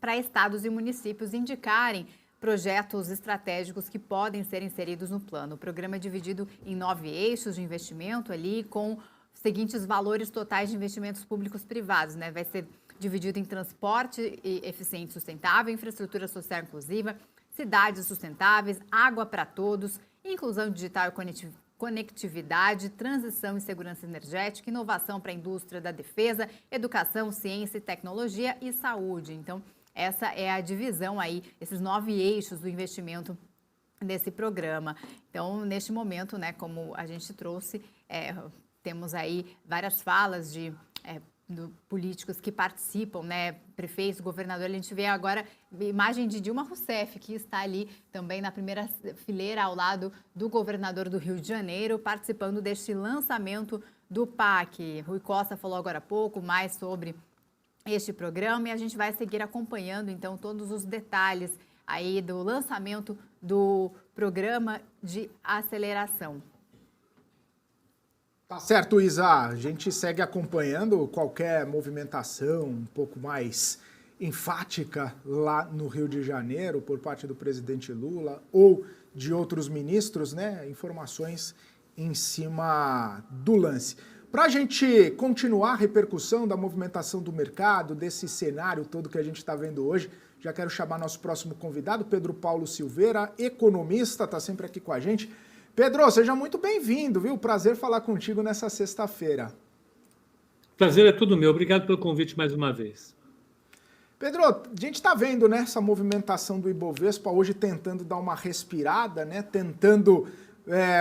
para estados e municípios indicarem projetos estratégicos que podem ser inseridos no plano. O programa é dividido em 9 eixos de investimento ali, com os seguintes valores totais de investimentos públicos privados, né? Vai ser dividido em transporte eficiente e sustentável, infraestrutura social inclusiva, cidades sustentáveis, água para todos, inclusão digital e conectividade, transição e segurança energética, inovação para a indústria da defesa, educação, ciência e tecnologia e saúde. Então, essa é a divisão aí, esses 9 eixos do investimento desse programa. Então, neste momento, né, como a gente trouxe, temos aí várias falas de políticos que participam, né, prefeitos, governadores. A gente vê agora a imagem de Dilma Rousseff, que está ali também na primeira fileira ao lado do governador do Rio de Janeiro, participando deste lançamento do PAC. Rui Costa falou agora há pouco mais sobre este programa e a gente vai seguir acompanhando, então, todos os detalhes aí do lançamento do programa de aceleração. Tá certo, Isa. A gente segue acompanhando qualquer movimentação um pouco mais enfática lá no Rio de Janeiro por parte do presidente Lula ou de outros ministros, né? Informações em cima do lance. Para a gente continuar a repercussão da movimentação do mercado, desse cenário todo que a gente está vendo hoje, já quero chamar nosso próximo convidado, Pedro Paulo Silveira, economista, está sempre aqui com a gente. Pedro, seja muito bem-vindo, viu? Prazer falar contigo nessa sexta-feira. Prazer é tudo meu. Obrigado pelo convite mais uma vez. Pedro, a gente está vendo, né, essa movimentação do Ibovespa hoje tentando dar uma respirada, né? Tentando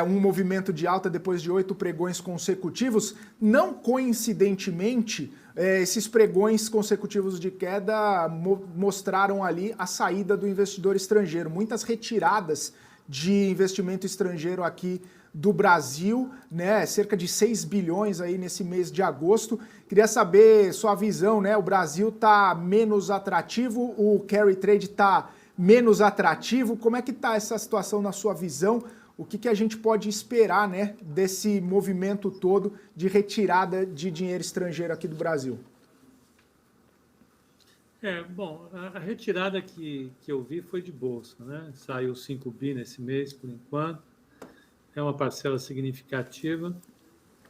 um movimento de alta depois de 8 pregões consecutivos. Não coincidentemente, esses pregões consecutivos de queda mostraram ali a saída do investidor estrangeiro. Muitas retiradas de investimento estrangeiro aqui do Brasil, né? Cerca de 6 bilhões aí nesse mês de agosto. Queria saber sua visão, né? O Brasil está menos atrativo, o carry trade está menos atrativo. Como é que está essa situação na sua visão? O que a gente pode esperar, né, desse movimento todo de retirada de dinheiro estrangeiro aqui do Brasil? Bom, a retirada que eu vi foi de bolsa, né? Saiu 5 bi nesse mês, por enquanto. É uma parcela significativa,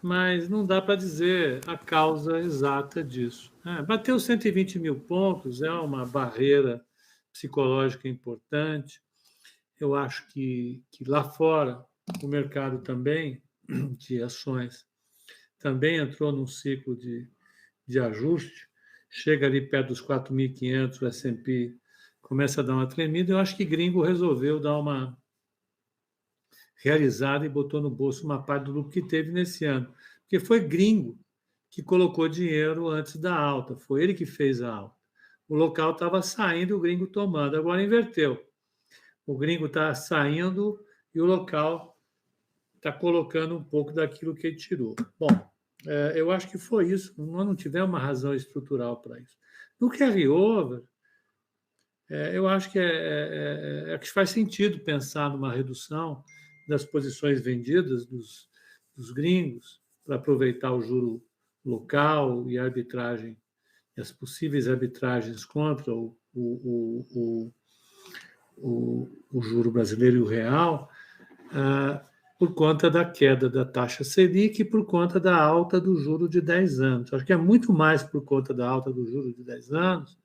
mas não dá para dizer a causa exata disso. Bateu 120 mil pontos, é uma barreira psicológica importante. Eu acho que lá fora o mercado também, de ações, também entrou num ciclo de ajuste. Chega ali perto dos 4.500, o S&P começa a dar uma tremida. Eu acho que gringo resolveu dar uma realizada e botou no bolso uma parte do lucro que teve nesse ano. Porque foi gringo que colocou dinheiro antes da alta, foi ele que fez a alta. O local estava saindo, o gringo tomando. Agora inverteu. O gringo está saindo e o local está colocando um pouco daquilo que ele tirou. Bom, eu acho que foi isso. Nós não tivemos uma razão estrutural para isso. No carry-over, eu acho que que faz sentido pensar numa redução das posições vendidas dos gringos para aproveitar o juro local e a arbitragem, e as possíveis arbitragens contra o juro brasileiro e o real, por conta da queda da taxa Selic e por conta da alta do juro de 10 anos. Acho que é muito mais por conta da alta do juro de 10 anos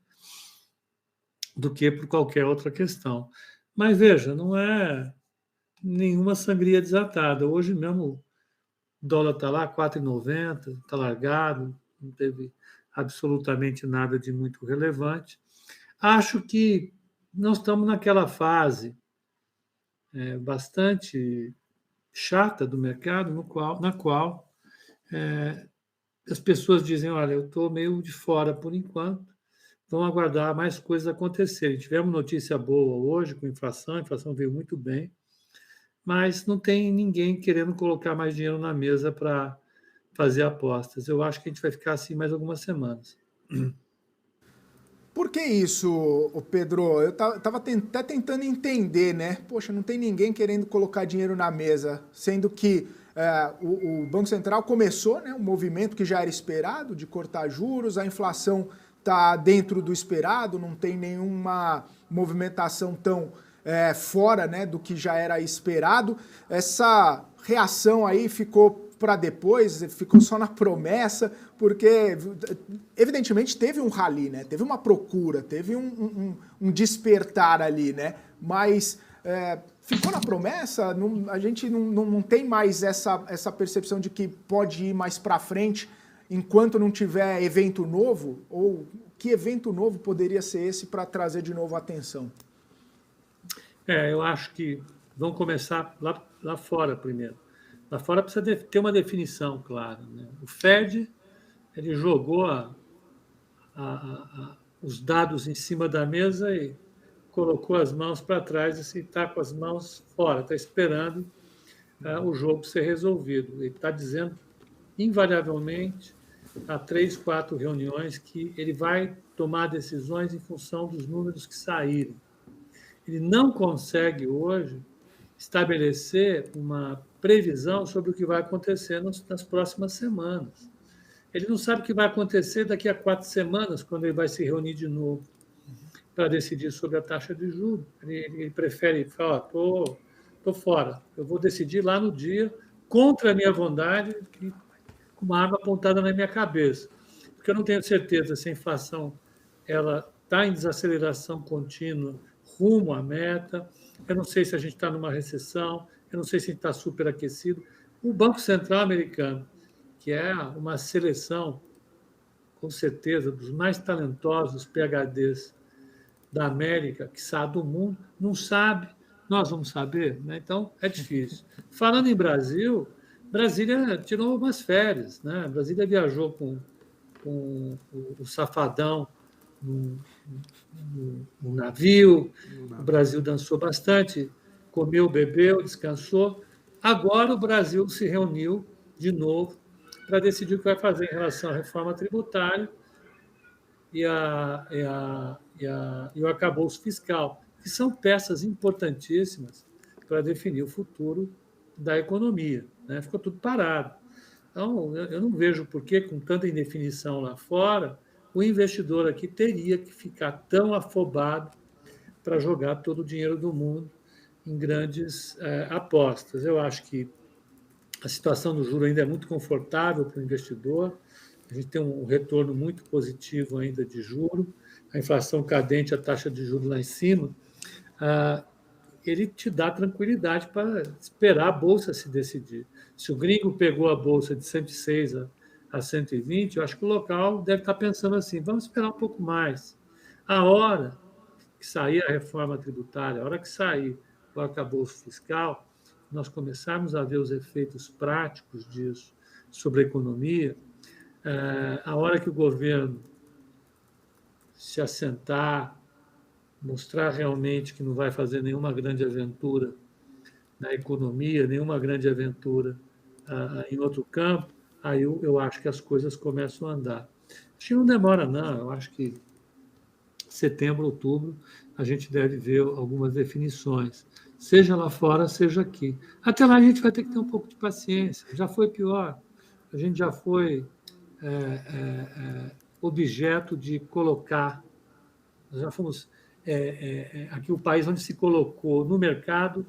do que por qualquer outra questão. Mas, veja, não é nenhuma sangria desatada. Hoje mesmo o dólar está lá, 4,90, está largado, não teve absolutamente nada de muito relevante. Acho que nós estamos naquela fase bastante chata do mercado, na qual as pessoas dizem, olha, eu estou meio de fora por enquanto, vamos aguardar mais coisas acontecerem. Tivemos notícia boa hoje com a inflação veio muito bem, mas não tem ninguém querendo colocar mais dinheiro na mesa para fazer apostas. Eu acho que a gente vai ficar assim mais algumas semanas. Por que isso, Pedro? Eu estava até tentando entender, né? Poxa, não tem ninguém querendo colocar dinheiro na mesa, sendo que o Banco Central começou, né, um movimento que já era esperado de cortar juros, a inflação está dentro do esperado, não tem nenhuma movimentação tão fora, né, do que já era esperado. Essa reação aí ficou para depois, ficou só na promessa, porque evidentemente teve um rally, né? Teve uma procura, teve um despertar ali, né? Mas ficou na promessa, a gente não tem mais essa percepção de que pode ir mais para frente enquanto não tiver evento novo? Ou que evento novo poderia ser esse para trazer de novo a atenção? Eu acho que vão começar lá fora primeiro. Lá fora precisa ter uma definição clara, né? O Fed ele jogou os dados em cima da mesa e colocou as mãos para trás e está com as mãos fora, está esperando o jogo ser resolvido. Ele está dizendo, invariavelmente, há 3, 4 reuniões, que ele vai tomar decisões em função dos números que saírem. Ele não consegue hoje estabelecer uma previsão sobre o que vai acontecer nas próximas semanas. Ele não sabe o que vai acontecer daqui a 4 semanas, quando ele vai se reunir de novo para decidir sobre a taxa de juros. Ele prefere falar, estou fora, eu vou decidir lá no dia, contra a minha vontade, com uma arma apontada na minha cabeça. Porque eu não tenho certeza se a inflação está em desaceleração contínua rumo à meta, eu não sei se a gente está numa recessão, eu não sei se a gente está superaquecido. O Banco Central americano, que é uma seleção, com certeza, dos mais talentosos PhDs da América, quiçá do mundo, não sabe, nós vamos saber, né? Então é difícil. Falando em Brasil, Brasília tirou umas férias, né? Brasília viajou com o Safadão no navio, o Brasil dançou bastante, comeu, bebeu, descansou. Agora o Brasil se reuniu de novo para decidir o que vai fazer em relação à reforma tributária e o arcabouço fiscal, que são peças importantíssimas para definir o futuro da economia, né? Ficou tudo parado. Então, eu não vejo por que, com tanta indefinição lá fora, o investidor aqui teria que ficar tão afobado para jogar todo o dinheiro do mundo em grandes apostas. Eu acho que a situação do juro ainda é muito confortável para o investidor, a gente tem um retorno muito positivo ainda de juro, a inflação cadente, a taxa de juros lá em cima, ele te dá tranquilidade para esperar a Bolsa se decidir. Se o gringo pegou a Bolsa de 106 a 120, eu acho que o local deve estar pensando assim, vamos esperar um pouco mais. A hora que sair a reforma tributária, a hora que sair o arcabouço fiscal, nós começarmos a ver os efeitos práticos disso sobre a economia, a hora que o governo se assentar, mostrar realmente que não vai fazer nenhuma grande aventura na economia, nenhuma grande aventura em outro campo, aí eu acho que as coisas começam a andar. Acho que não demora, não. Eu acho que setembro, outubro, a gente deve ver algumas definições, seja lá fora, seja aqui. Até lá a gente vai ter que ter um pouco de paciência. Já foi pior. A gente já foi objeto de colocar. Nós já fomos aqui o país onde se colocou no mercado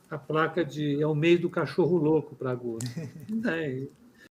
a placa de é o meio do cachorro louco para agosto.